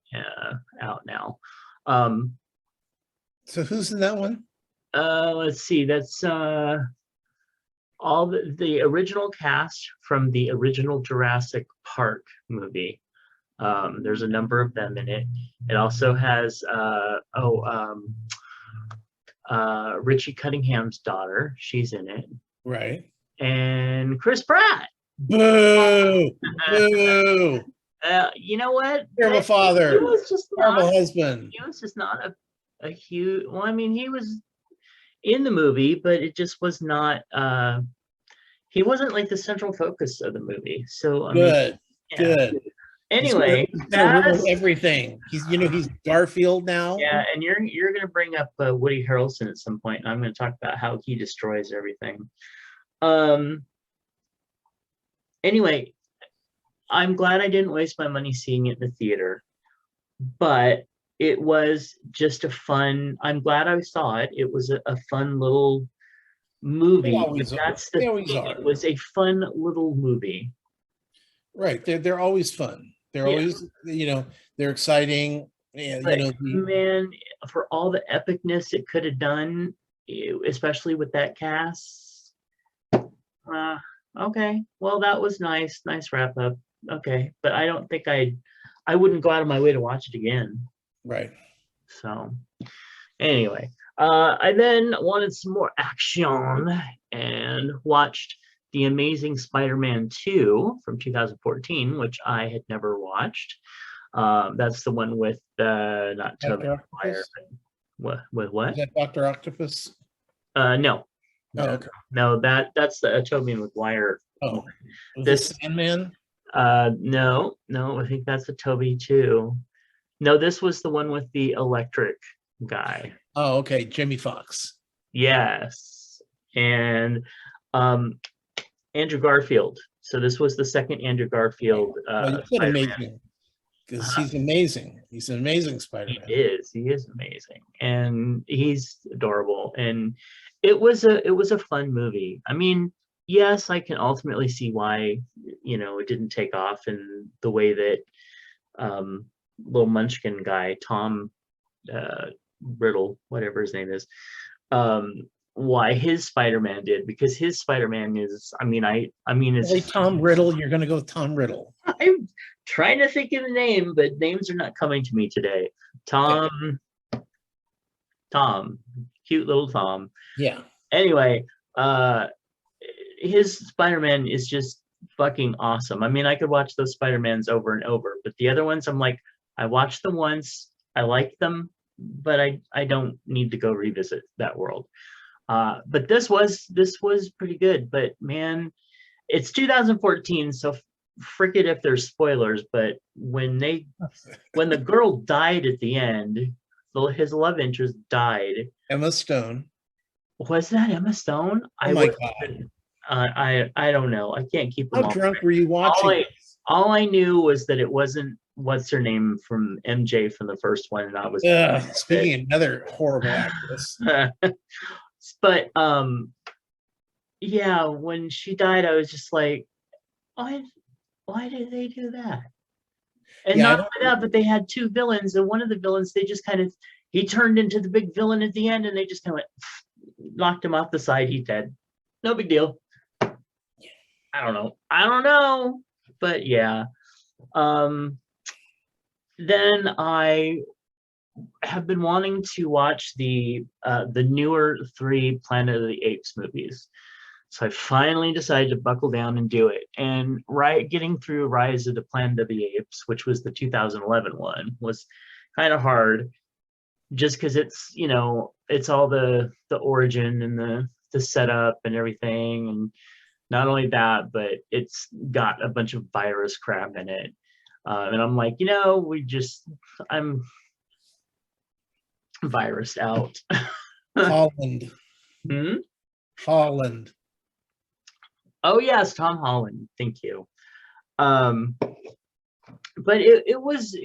[SPEAKER 1] out now.
[SPEAKER 2] So who's in that one?
[SPEAKER 1] Let's see. That's all the original cast from the original Jurassic Park movie. There's a number of them in it. It also has Richie Cunningham's daughter. She's in it.
[SPEAKER 2] Right.
[SPEAKER 1] And Chris Pratt.
[SPEAKER 2] Boo! Boo!
[SPEAKER 1] You know what?
[SPEAKER 2] Terrible father.
[SPEAKER 1] He was just
[SPEAKER 2] Terrible
[SPEAKER 1] not,
[SPEAKER 2] husband.
[SPEAKER 1] he was just not a huge. Well, I mean, he was in the movie, but it just was not. He wasn't like the central focus of the movie. So I mean,
[SPEAKER 2] Good.
[SPEAKER 1] yeah.
[SPEAKER 2] Good.
[SPEAKER 1] Anyway,
[SPEAKER 2] he's gonna ruin everything. He's Garfield now.
[SPEAKER 1] Yeah, and you're gonna bring up Woody Harrelson at some point, and I'm gonna talk about how he destroys everything. Anyway, I'm glad I didn't waste my money seeing it in the theater, but it was just a fun. I'm glad I saw it. It was a fun little movie. That's the thing. It was a fun little movie.
[SPEAKER 2] Right. They're always fun. They're always, they're exciting. And,
[SPEAKER 1] but, man, for all the epicness it could have done, especially with that cast. Okay, well, that was nice wrap up. Okay, but I don't think I wouldn't go out of my way to watch it again.
[SPEAKER 2] Right.
[SPEAKER 1] So anyway, I then wanted some more action and watched The Amazing Spider-Man 2 from 2014, which I had never watched. That's the one with not Tobey Maguire. With what?
[SPEAKER 2] Is that Dr. Octopus?
[SPEAKER 1] No.
[SPEAKER 2] Oh, okay.
[SPEAKER 1] No, that's the Tobey Maguire.
[SPEAKER 2] Oh, this Sandman?
[SPEAKER 1] No, I think that's a Tobey too. No, this was the one with the electric guy.
[SPEAKER 2] Oh, okay, Jimmy Fox.
[SPEAKER 1] Yes, and Andrew Garfield. So this was the second Andrew Garfield.
[SPEAKER 2] Well, you said amazing, because he's amazing. He's an amazing Spider-Man.
[SPEAKER 1] He is amazing, and he's adorable. And it was a fun movie. I mean, yes, I can ultimately see why it didn't take off in the way that little Munchkin guy Tom Riddle, whatever his name is, why his Spider-Man did, because his Spider-Man is, I mean, it's
[SPEAKER 2] Tom Riddle. You're gonna go with Tom Riddle.
[SPEAKER 1] I'm trying to think of the name, but names are not coming to me today. Tom, cute little Tom.
[SPEAKER 2] Yeah.
[SPEAKER 1] Anyway, his Spider-Man is just fucking awesome. I mean, I could watch those Spider-Mans over and over, but the other ones, I'm like, I watched them once, I like them, but I don't need to go revisit that world. But this was pretty good. But man, it's 2014, so frick it if there's spoilers. But when the girl died at the end, his love interest died.
[SPEAKER 2] Emma Stone.
[SPEAKER 1] Was that Emma Stone?
[SPEAKER 2] Oh my God.
[SPEAKER 1] I don't know. I can't keep them
[SPEAKER 2] How
[SPEAKER 1] all
[SPEAKER 2] drunk were you watching?
[SPEAKER 1] All I knew was that it wasn't what's her name from MJ from the first one, and I was
[SPEAKER 2] speaking of another horrible actress.
[SPEAKER 1] But yeah, when she died, I was just like, why did they do that? And not only that, but they had two villains, and one of the villains, they just kind of, he turned into the big villain at the end, and they just kind of knocked him off the side. He's dead. No big deal. I don't know. But yeah. Then I have been wanting to watch the newer 3 Planet of the Apes movies. So I finally decided to buckle down and do it. And getting through Rise of the Planet of the Apes, which was the 2011 one, was kind of hard, just because it's it's all the origin and the setup and everything, and not only that, but it's got a bunch of virus crap in it. And I'm like, I'm virused out.
[SPEAKER 2] Holland.
[SPEAKER 1] Hmm?
[SPEAKER 2] Holland.
[SPEAKER 1] Oh yes, Tom Holland. Thank you. Um, but it was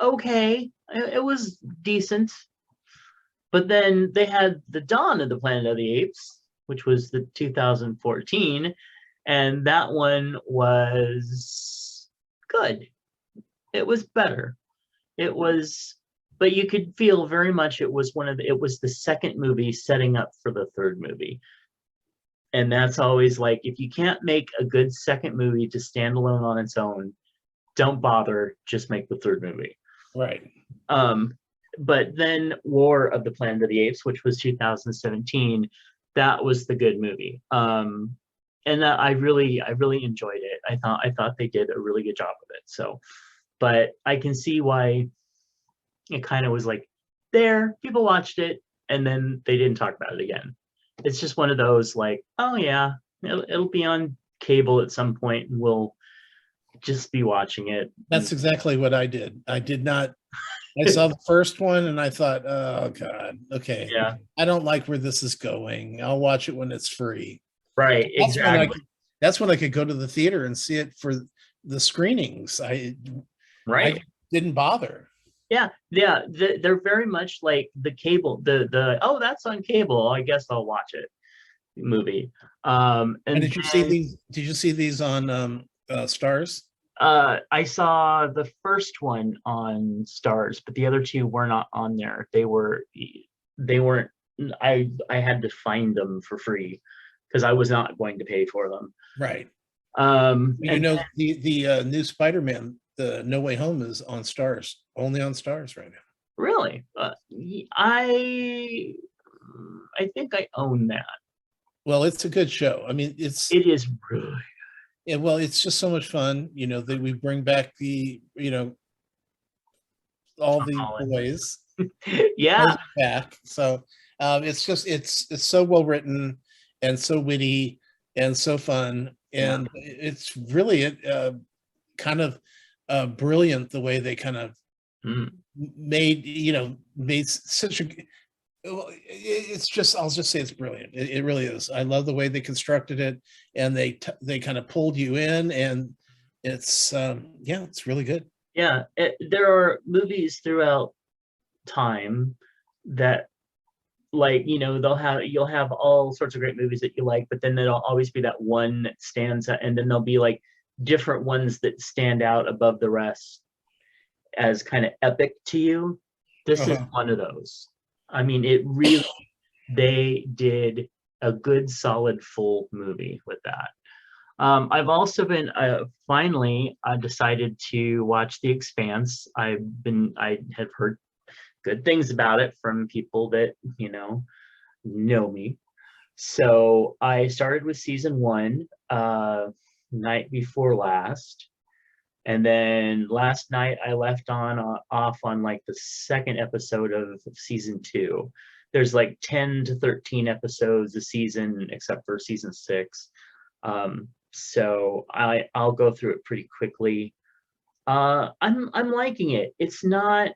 [SPEAKER 1] okay. It was decent. But then they had the Dawn of the Planet of the Apes, which was the 2014, and that one was good. It was better. It was, but you could feel very much it was the second movie setting up for the third movie. And that's always like, if you can't make a good second movie to stand alone on its own, don't bother, just make the third movie.
[SPEAKER 2] Right.
[SPEAKER 1] But then War of the Planet of the Apes, which was 2017, that was the good movie. And I really enjoyed it. I thought they did a really good job of it. So, but I can see why it kind of was like there, people watched it, and then they didn't talk about it again. It's just one of those like, oh yeah, it'll be on cable at some point, and we'll just be watching it.
[SPEAKER 2] That's exactly what I did. I did not. I saw the first one and I thought, oh God, okay.
[SPEAKER 1] Yeah,
[SPEAKER 2] I don't like where this is going. I'll watch it when it's free.
[SPEAKER 1] right,
[SPEAKER 2] That's when
[SPEAKER 1] exactly.
[SPEAKER 2] that's when I could go to the theater and see it for the screenings. I
[SPEAKER 1] Right.
[SPEAKER 2] didn't bother.
[SPEAKER 1] Yeah, they're very much like the cable, the oh, that's on cable, I guess I'll watch it movie.
[SPEAKER 2] And
[SPEAKER 1] And
[SPEAKER 2] did you see
[SPEAKER 1] then
[SPEAKER 2] these? Did you see these on Stars?
[SPEAKER 1] I saw the first one on Stars, but the other two were not on there. They weren't. I had to find them for free because I was not going to pay for them.
[SPEAKER 2] Right.
[SPEAKER 1] And
[SPEAKER 2] The new Spider-Man, the No Way Home, is on Stars, only on Stars right now.
[SPEAKER 1] really, I think I own that.
[SPEAKER 2] Well, it's a good show. I mean,
[SPEAKER 1] It is really
[SPEAKER 2] yeah, well, it's just so much fun. That we bring back all the
[SPEAKER 1] Holland.
[SPEAKER 2] boys
[SPEAKER 1] Yeah,
[SPEAKER 2] back. So it's so well written and so witty and so fun,
[SPEAKER 1] yeah.
[SPEAKER 2] and it's really kind of brilliant the way they kind of
[SPEAKER 1] Mm.
[SPEAKER 2] made such a. It's just, I'll just say it's brilliant. It really is. I love the way they constructed it, and they kind of pulled you in, and it's yeah, it's really good.
[SPEAKER 1] Yeah, there are movies throughout time that, like, you'll have all sorts of great movies that you like, but then there'll always be that one that stands out, and then there'll be like different ones that stand out above the rest as kind of epic to you. This is
[SPEAKER 2] Uh-huh.
[SPEAKER 1] one of those. I mean, it really, they did a good, solid, full movie with that. I've also been finally decided to watch The Expanse. I have heard good things about it from people that know me. So I started with season one night before last, and then last night I left on off on like the second episode of season two. There's like 10 to 13 episodes a season, except for season six. So I'll go through it pretty quickly. I'm liking it. It's not.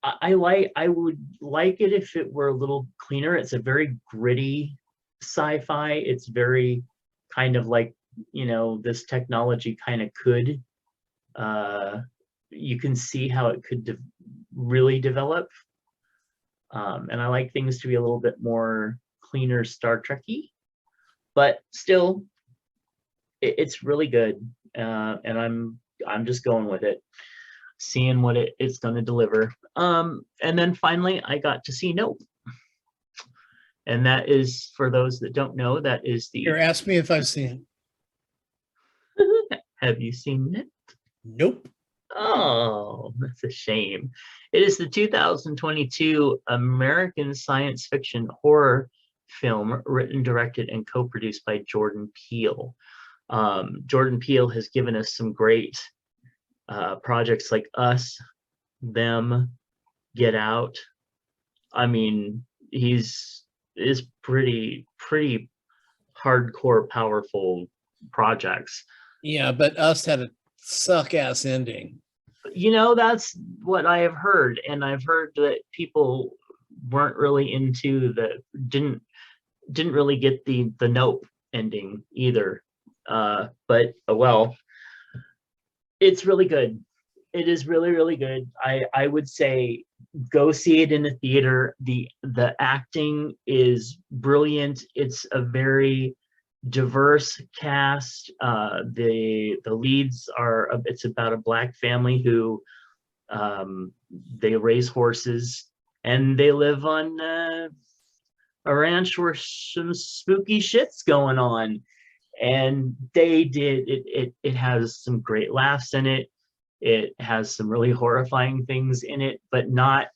[SPEAKER 1] I would like it if it were a little cleaner. It's a very gritty sci-fi. It's very kind of like, this technology kind of could. You can see how it could really develop. And I like things to be a little bit more cleaner, Star Trek-y, but still, it's really good. And I'm just going with it, seeing what it's going to deliver. And then finally, I got to see Nope. And that is, for those that don't know, that is
[SPEAKER 2] Here, ask me if I've seen it.
[SPEAKER 1] Have you seen it?
[SPEAKER 2] Nope.
[SPEAKER 1] Oh, that's a shame. It is the 2022 American science fiction horror film written, directed, and co-produced by Jordan Peele. Jordan Peele has given us some great projects like Us, Them, Get Out. I mean, he's is pretty hardcore, powerful projects.
[SPEAKER 2] Yeah, but Us had a suck ass ending.
[SPEAKER 1] That's what I have heard, and I've heard that people weren't really into didn't really get the Nope ending either. But well, it's really good. It is really, really good. I would say go see it in the theater. The acting is brilliant. It's a very diverse cast. The leads are it's about a Black family who they raise horses and they live on a ranch where some spooky shit's going on. And they did it has some great laughs in it. It has some really horrifying things in it, but not,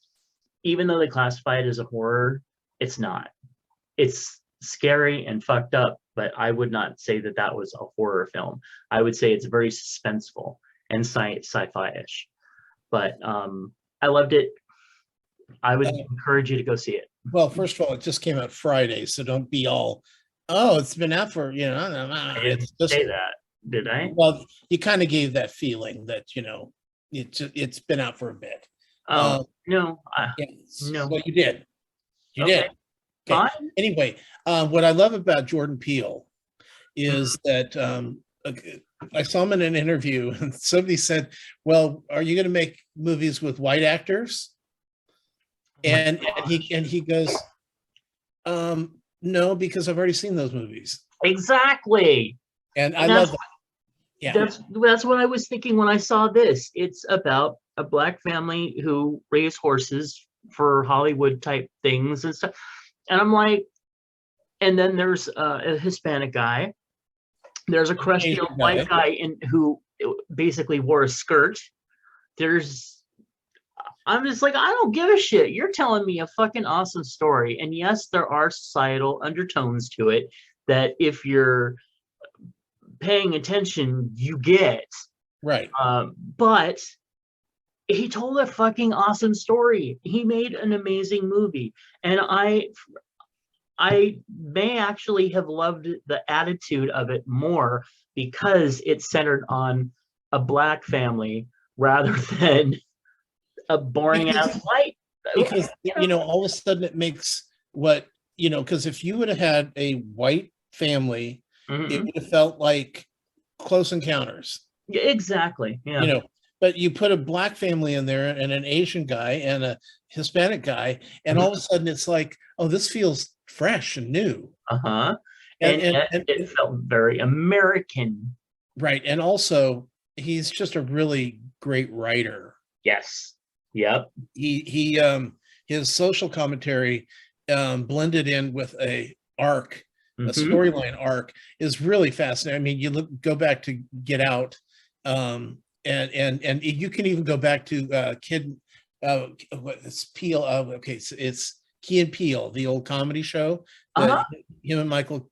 [SPEAKER 1] even though they classify it as a horror, it's not. It's scary and fucked up, but I would not say that that was a horror film. I would say it's very suspenseful and sci-fi-ish. But I loved it. I would encourage you to go see it.
[SPEAKER 2] Well, first of all, it just came out Friday, so don't be all, oh, it's been out for,
[SPEAKER 1] I didn't
[SPEAKER 2] it's just,
[SPEAKER 1] say that, did I?
[SPEAKER 2] well, you kind of gave that feeling that, it's been out for a bit.
[SPEAKER 1] Oh, no,
[SPEAKER 2] Yes.
[SPEAKER 1] no.
[SPEAKER 2] Well, you did. You
[SPEAKER 1] Okay,
[SPEAKER 2] did. Okay.
[SPEAKER 1] fine.
[SPEAKER 2] Anyway, what I love about Jordan Peele is that I saw him in an interview and somebody said, well, are you going to make movies with white actors? And he goes, no, because I've already seen those movies.
[SPEAKER 1] Exactly.
[SPEAKER 2] And I love that. Yeah.
[SPEAKER 1] That's what I was thinking when I saw this. It's about a Black family who raise horses for Hollywood type things and stuff. And I'm like, and then there's a Hispanic guy. There's a crusty
[SPEAKER 2] Asian
[SPEAKER 1] old white guy who basically wore a skirt. I'm just like, I don't give a shit. You're telling me a fucking awesome story. And yes, there are societal undertones to it that if you're paying attention, you get.
[SPEAKER 2] Right.
[SPEAKER 1] But he told a fucking awesome story. He made an amazing movie. And I may actually have loved the attitude of it more because it's centered on a Black family rather than a boring ass white.
[SPEAKER 2] Because all of a sudden it makes because if you would have had a white family, it would have felt like Close Encounters.
[SPEAKER 1] Yeah, exactly. Yeah.
[SPEAKER 2] But you put a Black family in there and an Asian guy and a Hispanic guy, and all of a sudden it's like, oh, this feels fresh and new.
[SPEAKER 1] And it felt very American.
[SPEAKER 2] Right. And also he's just a really great writer.
[SPEAKER 1] Yes. Yep.
[SPEAKER 2] He his social commentary blended in with a storyline arc is really fascinating. I mean, you go back to Get Out, and you can even go back to it's Peele. Okay, so it's Key and Peele, the old comedy show. Him and Michael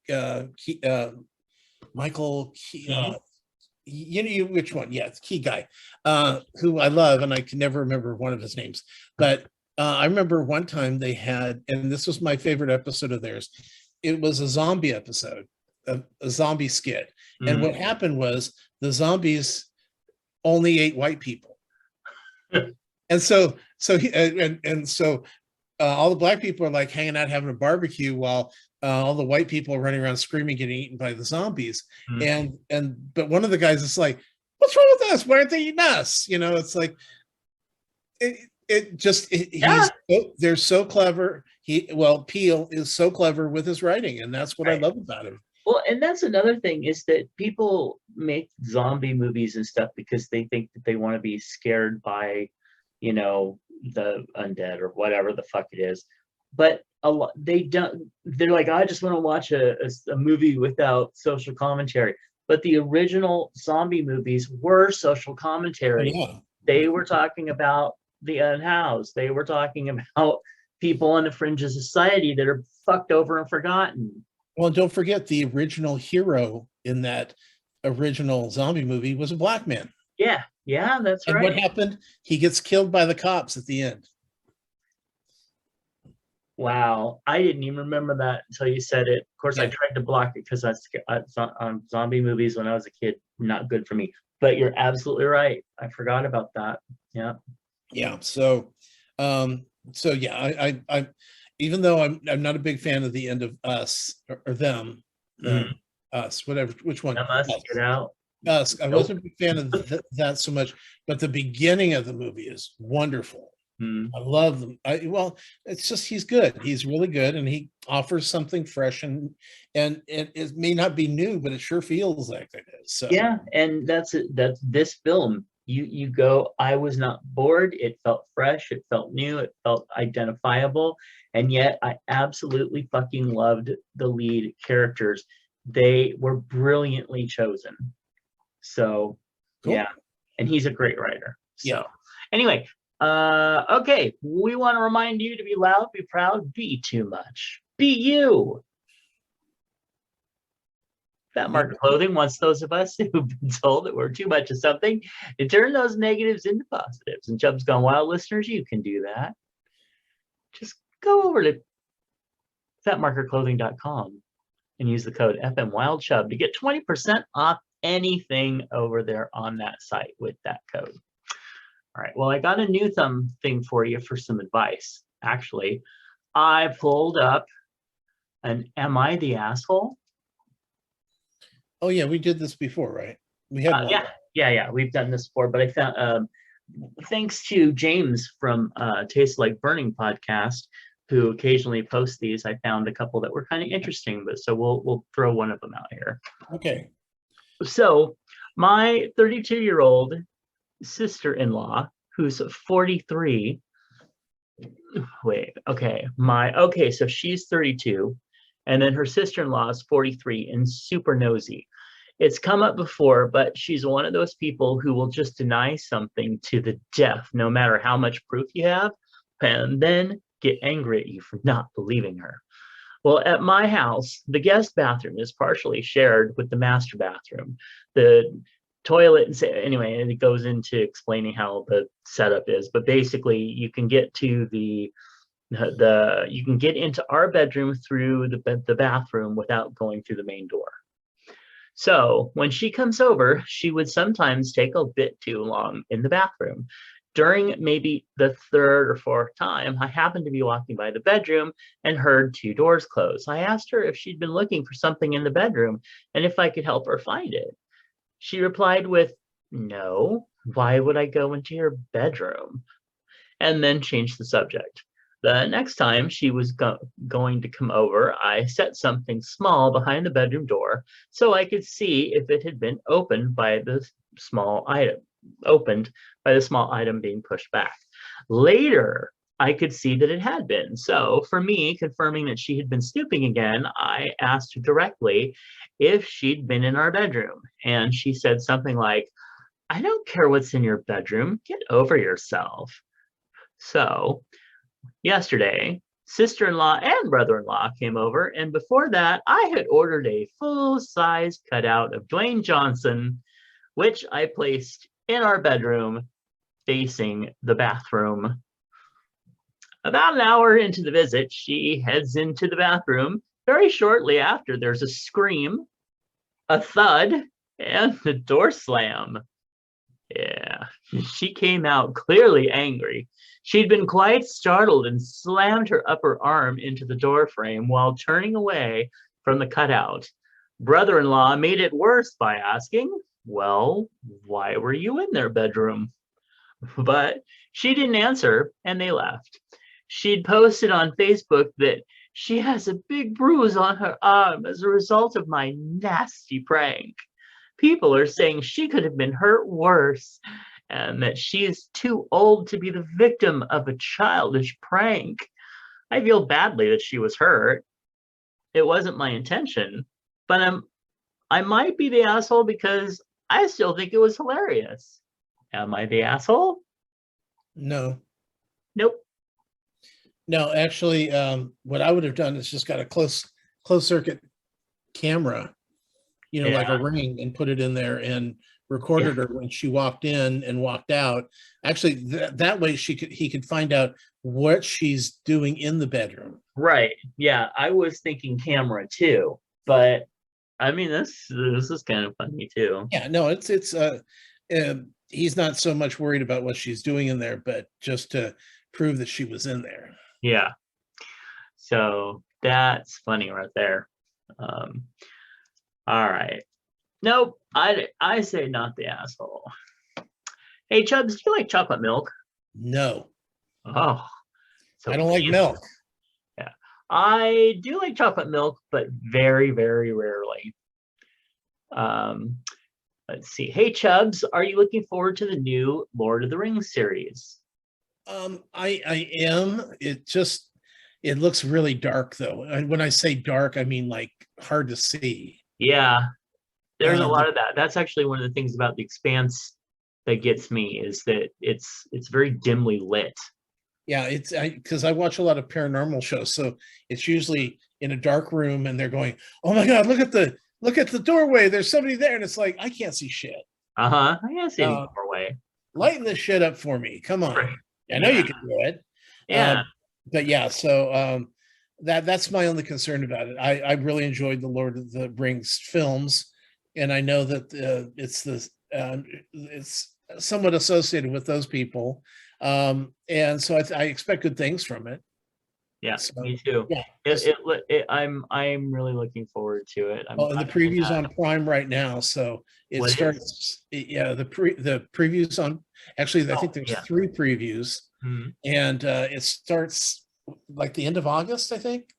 [SPEAKER 2] which one? Yeah, it's Key guy, who I love, and I can never remember one of his names. But I remember one time they had, and this was my favorite episode of theirs. It was a zombie episode, a zombie skit, and what happened was the zombies only ate white people, and so all the Black people are like hanging out having a barbecue while all the white people are running around screaming, getting eaten by the zombies. But one of the guys is like, "What's wrong with us? Why aren't they eating us?" It's like they're so clever. Peele is so clever with his writing, and that's what I love about him.
[SPEAKER 1] Well, and that's another thing is that people make zombie movies and stuff because they think that they want to be scared by, the undead or whatever the fuck it is. But they don't. They're like, I just want to watch a movie without social commentary. But the original zombie movies were social commentary.
[SPEAKER 2] Yeah.
[SPEAKER 1] They were talking about the unhoused. They were talking about people on the fringe of society that are fucked over and forgotten.
[SPEAKER 2] Well, don't forget the original hero in that original zombie movie was a Black man.
[SPEAKER 1] Yeah, that's right.
[SPEAKER 2] And what happened? He gets killed by the cops at the end.
[SPEAKER 1] Wow, I didn't even remember that until you said it. Of course, I
[SPEAKER 2] Yeah,
[SPEAKER 1] tried to block it because zombie movies when I was a kid, not good for me. But you're absolutely right. I forgot about that. Yeah.
[SPEAKER 2] yeah. So yeah, I even though I'm not a big fan of the end of Us or
[SPEAKER 1] Mm.
[SPEAKER 2] them, Us, whatever, which one?
[SPEAKER 1] I must
[SPEAKER 2] Us.
[SPEAKER 1] get out.
[SPEAKER 2] Us. I
[SPEAKER 1] Nope.
[SPEAKER 2] wasn't a big fan of that so much, but the beginning of the movie is wonderful.
[SPEAKER 1] Mm.
[SPEAKER 2] I love them. Well, it's just he's good. He's really good, and he offers something fresh, and it may not be new, but it sure feels like it is. So
[SPEAKER 1] Yeah, and that's it. That's this film. You go, I was not bored. It felt fresh, it felt new, it felt identifiable, and yet I absolutely fucking loved the lead characters. They were brilliantly chosen. So, yeah,
[SPEAKER 2] cool.
[SPEAKER 1] and he's a great writer.
[SPEAKER 2] Yeah.
[SPEAKER 1] So, anyway, okay, we want to remind you to be loud, be proud, be too much. Be you. Fat
[SPEAKER 2] You,
[SPEAKER 1] Market Clothing wants those of us who've been told that we're too much of something to turn those negatives into positives. And Chubs Gone Wild listeners, you can do that. Just go over to fatmarkerclothing.com and use the code FMWildChub to get 20% off anything over there on that site with that code. All right, well, I got a new thing for you for some advice. Actually, I pulled up an Am I the Asshole?
[SPEAKER 2] oh yeah, we did this before, right? We had one.
[SPEAKER 1] Yeah, we've done this before, but I found thanks to James from Taste Like Burning podcast, who occasionally posts these, I found a couple that were kind of interesting. But so we'll throw one of them out here.
[SPEAKER 2] Okay.
[SPEAKER 1] So my 32-year-old sister-in-law, who's 43. Wait, okay, so she's 32, and then her sister-in-law is 43 and super nosy. It's come up before, but she's one of those people who will just deny something to the death, no matter how much proof you have, and then get angry at you for not believing her. Well, at my house, the guest bathroom is partially shared with the master bathroom. The toilet, and anyway, and it goes into explaining how the setup is. But basically, you can get to you can get into our bedroom through the bathroom without going through the main door. So when she comes over, she would sometimes take a bit too long in the bathroom. During maybe the third or fourth time, I happened to be walking by the bedroom and heard two doors close. I asked her if she'd been looking for something in the bedroom and if I could help her find it. She replied with, "No, why would I go into your bedroom?" And then changed the subject. The next time she was going to come over, I set something small behind the bedroom door so I could see if it had been opened by the small item being pushed back. Later, I could see that it had been. So for me, confirming that she had been snooping again, I asked her directly if she'd been in our bedroom. And she said something like, "I don't care what's in your bedroom. Get over yourself." So yesterday, sister-in-law and brother-in-law came over, and before that, I had ordered a full-size cutout of Dwayne Johnson, which I placed in our bedroom facing the bathroom. About an hour into the visit, she heads into the bathroom. Very shortly after, there's a scream, a thud, and the door slam. Yeah, she came out clearly angry. She'd been quite startled and slammed her upper arm into the door frame while turning away from the cutout. Brother-in-law made it worse by asking, "Well, why were you in their bedroom?" But she didn't answer, and they left. She'd posted on Facebook that she has a big bruise on her arm as a result of my nasty prank. People are saying she could have been hurt worse and that she is too old to be the victim of a childish prank. I feel badly that she was hurt. It wasn't my intention, but I might be the asshole because I still think it was hilarious. Am I the asshole?
[SPEAKER 2] No.
[SPEAKER 1] Nope.
[SPEAKER 2] No, actually, what I would have done is just got a closed circuit camera, like
[SPEAKER 1] Yeah.
[SPEAKER 2] a ring, and put it in there and recorded her when she walked in and walked out. Actually, that way he could find out what she's doing in the bedroom.
[SPEAKER 1] Right. Yeah, I was thinking camera too, but I mean this is kind of funny too.
[SPEAKER 2] Yeah, no, he's not so much worried about what she's doing in there, but just to prove that she was in there.
[SPEAKER 1] Yeah. So that's funny right there. All right. Nope. I say not the asshole. Hey Chubs, do you like chocolate milk?
[SPEAKER 2] No,
[SPEAKER 1] Oh, so
[SPEAKER 2] I don't like
[SPEAKER 1] please.
[SPEAKER 2] milk.
[SPEAKER 1] Yeah. I do like chocolate milk, but very, very rarely. Let's see. Hey Chubs, are you looking forward to the new Lord of the Rings series?
[SPEAKER 2] I am. It looks really dark though. And when I say dark, I mean like hard to see.
[SPEAKER 1] Yeah, there's a
[SPEAKER 2] Um,
[SPEAKER 1] lot of that. That's actually one of the things about The Expanse that gets me is that it's very dimly lit.
[SPEAKER 2] yeah, it's because I watch a lot of paranormal shows, so it's usually in a dark room and they're going, "Oh my God, look at the doorway. There's somebody there," and it's like I can't see shit.
[SPEAKER 1] I can't see any doorway.
[SPEAKER 2] Lighten this shit up for me. Come on.
[SPEAKER 1] Right.
[SPEAKER 2] I know you can do it.
[SPEAKER 1] Yeah.
[SPEAKER 2] But yeah, so that's my only concern about it. I really enjoyed the Lord of the Rings films, and I know that it's somewhat associated with those people, and so I expect good things from it.
[SPEAKER 1] Yeah,
[SPEAKER 2] So,
[SPEAKER 1] me too.
[SPEAKER 2] yeah.
[SPEAKER 1] I'm really looking forward to it.
[SPEAKER 2] Oh, and the preview's on Prime right now, so it
[SPEAKER 1] What
[SPEAKER 2] starts. Yeah, the previews on. Actually, I think there's 3 previews, and it starts like the end of August, I think.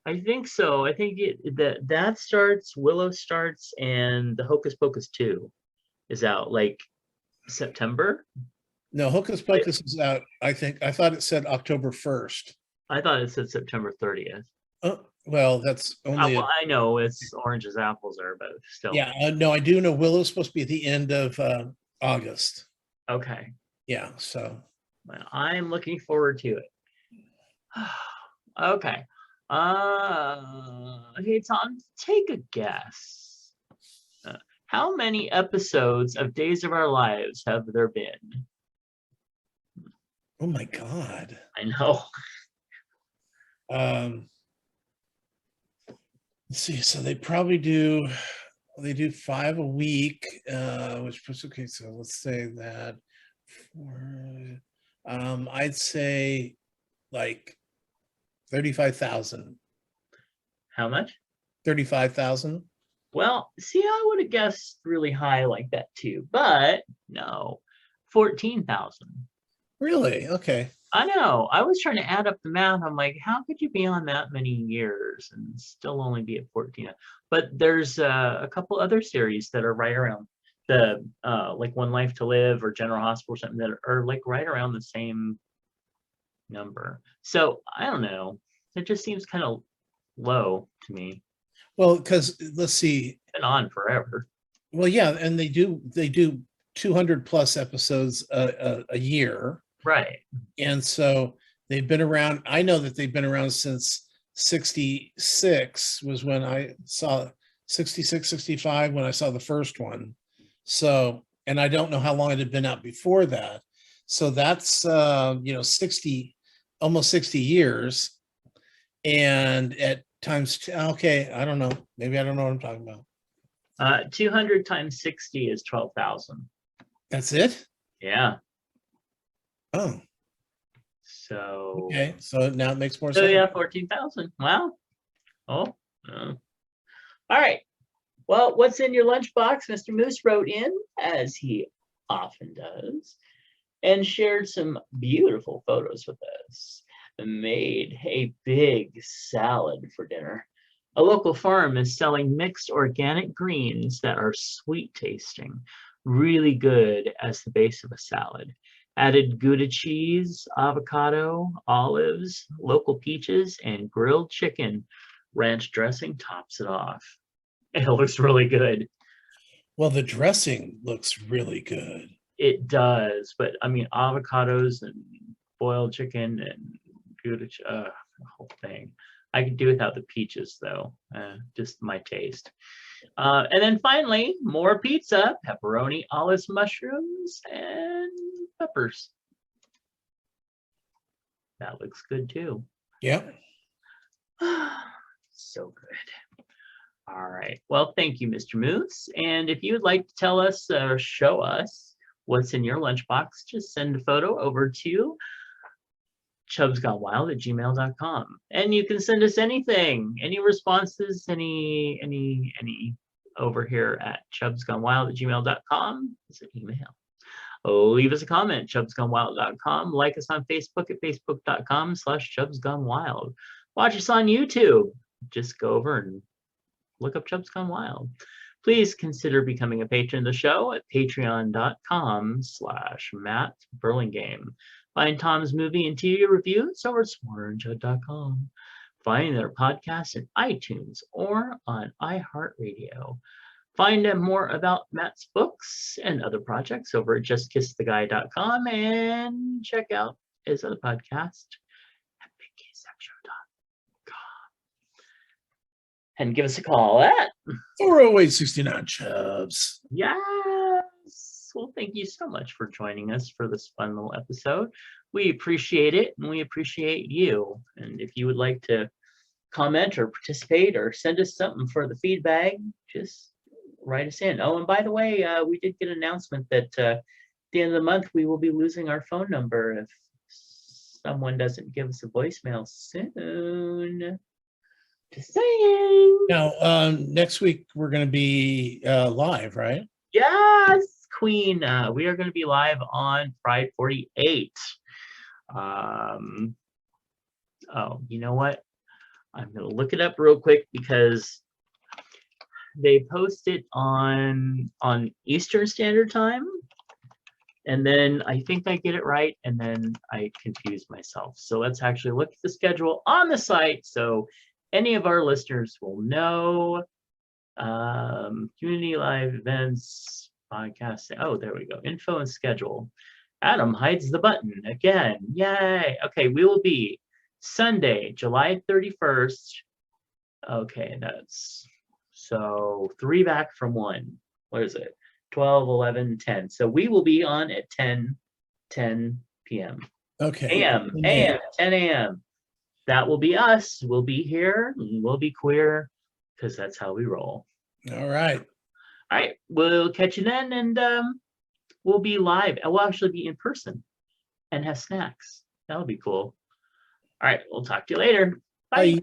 [SPEAKER 1] I think so. I think that starts, Willow starts, and the Hocus Pocus 2 is out like September.
[SPEAKER 2] No, Hocus Pocus is out. I thought it said October 1st.
[SPEAKER 1] I thought it said September 30th.
[SPEAKER 2] Oh, well, that's only.
[SPEAKER 1] Well, I know it's oranges, apples are, but still.
[SPEAKER 2] Yeah, no, I do know Willow's supposed to be at the end of August.
[SPEAKER 1] Okay.
[SPEAKER 2] Yeah, so.
[SPEAKER 1] Well, I'm looking forward to it. Okay. Hey Tom, take a guess. How many episodes of Days of Our Lives have there been?
[SPEAKER 2] Oh my God.
[SPEAKER 1] I know.
[SPEAKER 2] Let's see. So they probably do 5 a week, which puts, okay, so let's say that I'd say like 35,000.
[SPEAKER 1] How much?
[SPEAKER 2] 35,000.
[SPEAKER 1] Well, see, I would have guessed really high like that too, but no, 14,000.
[SPEAKER 2] Really? Okay.
[SPEAKER 1] I know. I was trying to add up the math. I'm like, how could you be on that many years and still only be at 14? But there's a couple other series that are right around the like One Life to Live or General Hospital or something that are like right around the same number. So I don't know. It just seems kind of low to me.
[SPEAKER 2] Well, because let's see.
[SPEAKER 1] Been on forever.
[SPEAKER 2] Well, yeah, and they do 200 plus episodes a year.
[SPEAKER 1] Right.
[SPEAKER 2] And so they've been around. I know that they've been around since 66 was when I saw 66, 65 when I saw the first one. So, and I don't know how long it had been out before that. So that's 60, almost 60 years. And at times, okay, I don't know. Maybe I don't know what I'm talking about.
[SPEAKER 1] 200 times 60 is 12,000.
[SPEAKER 2] That's it?
[SPEAKER 1] Yeah.
[SPEAKER 2] Oh.
[SPEAKER 1] So.
[SPEAKER 2] Okay. So now it makes more
[SPEAKER 1] so
[SPEAKER 2] sense.
[SPEAKER 1] So yeah, 14,000. Wow. Oh. All right. Well, what's in your lunchbox? Mr. Moose wrote in, as he often does, and shared some beautiful photos with us. And made a big salad for dinner. A local farm is selling mixed organic greens that are sweet tasting, really good as the base of a salad. Added Gouda cheese, avocado, olives, local peaches, and grilled chicken. Ranch dressing tops it off. It looks really good.
[SPEAKER 2] Well, the dressing looks really good.
[SPEAKER 1] It does, but I mean, avocados and boiled chicken and Gouda, the whole thing. I could do without the peaches though, just my taste. And then finally, more pizza, pepperoni, olives, mushrooms, and peppers. That looks good too.
[SPEAKER 2] Yeah.
[SPEAKER 1] So good. All right. Well, thank you, Mr. Moose. And if you would like to tell us or show us what's in your lunchbox, just send a photo over to chubsgonewild@gmail.com. And you can send us anything, any responses, any over here at chubsgonewild@gmail.com. It's an email. Leave us a comment, chubsgonewild.com. Like us on Facebook at facebook.com/chubsgonewild. Watch us on YouTube. Just go over and look up Chubs Gone Wild. Please consider becoming a patron of the show at patreon.com/Matt Burlingame. Find Tom's movie and TV reviews over at smarterandjudd.com. Find their podcasts in iTunes or on iHeartRadio. Find out more about Matt's books and other projects over at justkisstheguy.com and check out his other podcast at bigksexshow.com. And give us a call at
[SPEAKER 2] 408-69 Chubs.
[SPEAKER 1] Yes. Well, thank you so much for joining us for this fun little episode. We appreciate it, and we appreciate you. And if you would like to comment or participate or send us something for the feedback, just write us in. Oh, and by the way, we did get an announcement that at the end of the month, we will be losing our phone number if someone doesn't give us a voicemail soon. Just saying.
[SPEAKER 2] Now, next week we're going to be live, right?
[SPEAKER 1] Yes, Queen. We are going to be live on Pride 48. Oh, you know what? I'm going to look it up real quick because they post it on Eastern Standard Time. And then I think I get it right, and then I confuse myself. So let's actually look at the schedule on the site so any of our listeners will know. Community live events, podcasting. Oh, there we go. Info and schedule. Adam hides the button again. Yay. Okay, we will be Sunday, July 31st. Okay, that's so 3 back from 1. What is it? 12, 11, 10. So we will be on at 10 p.m.
[SPEAKER 2] Okay.
[SPEAKER 1] AM, 10 a.m. That will be us. We'll be here. We'll be queer because that's how we roll.
[SPEAKER 2] All right.
[SPEAKER 1] All right. We'll catch you then, and we'll be live. We'll actually be in person and have snacks. That'll be cool. All right. We'll talk to you later. Bye.
[SPEAKER 2] Bye.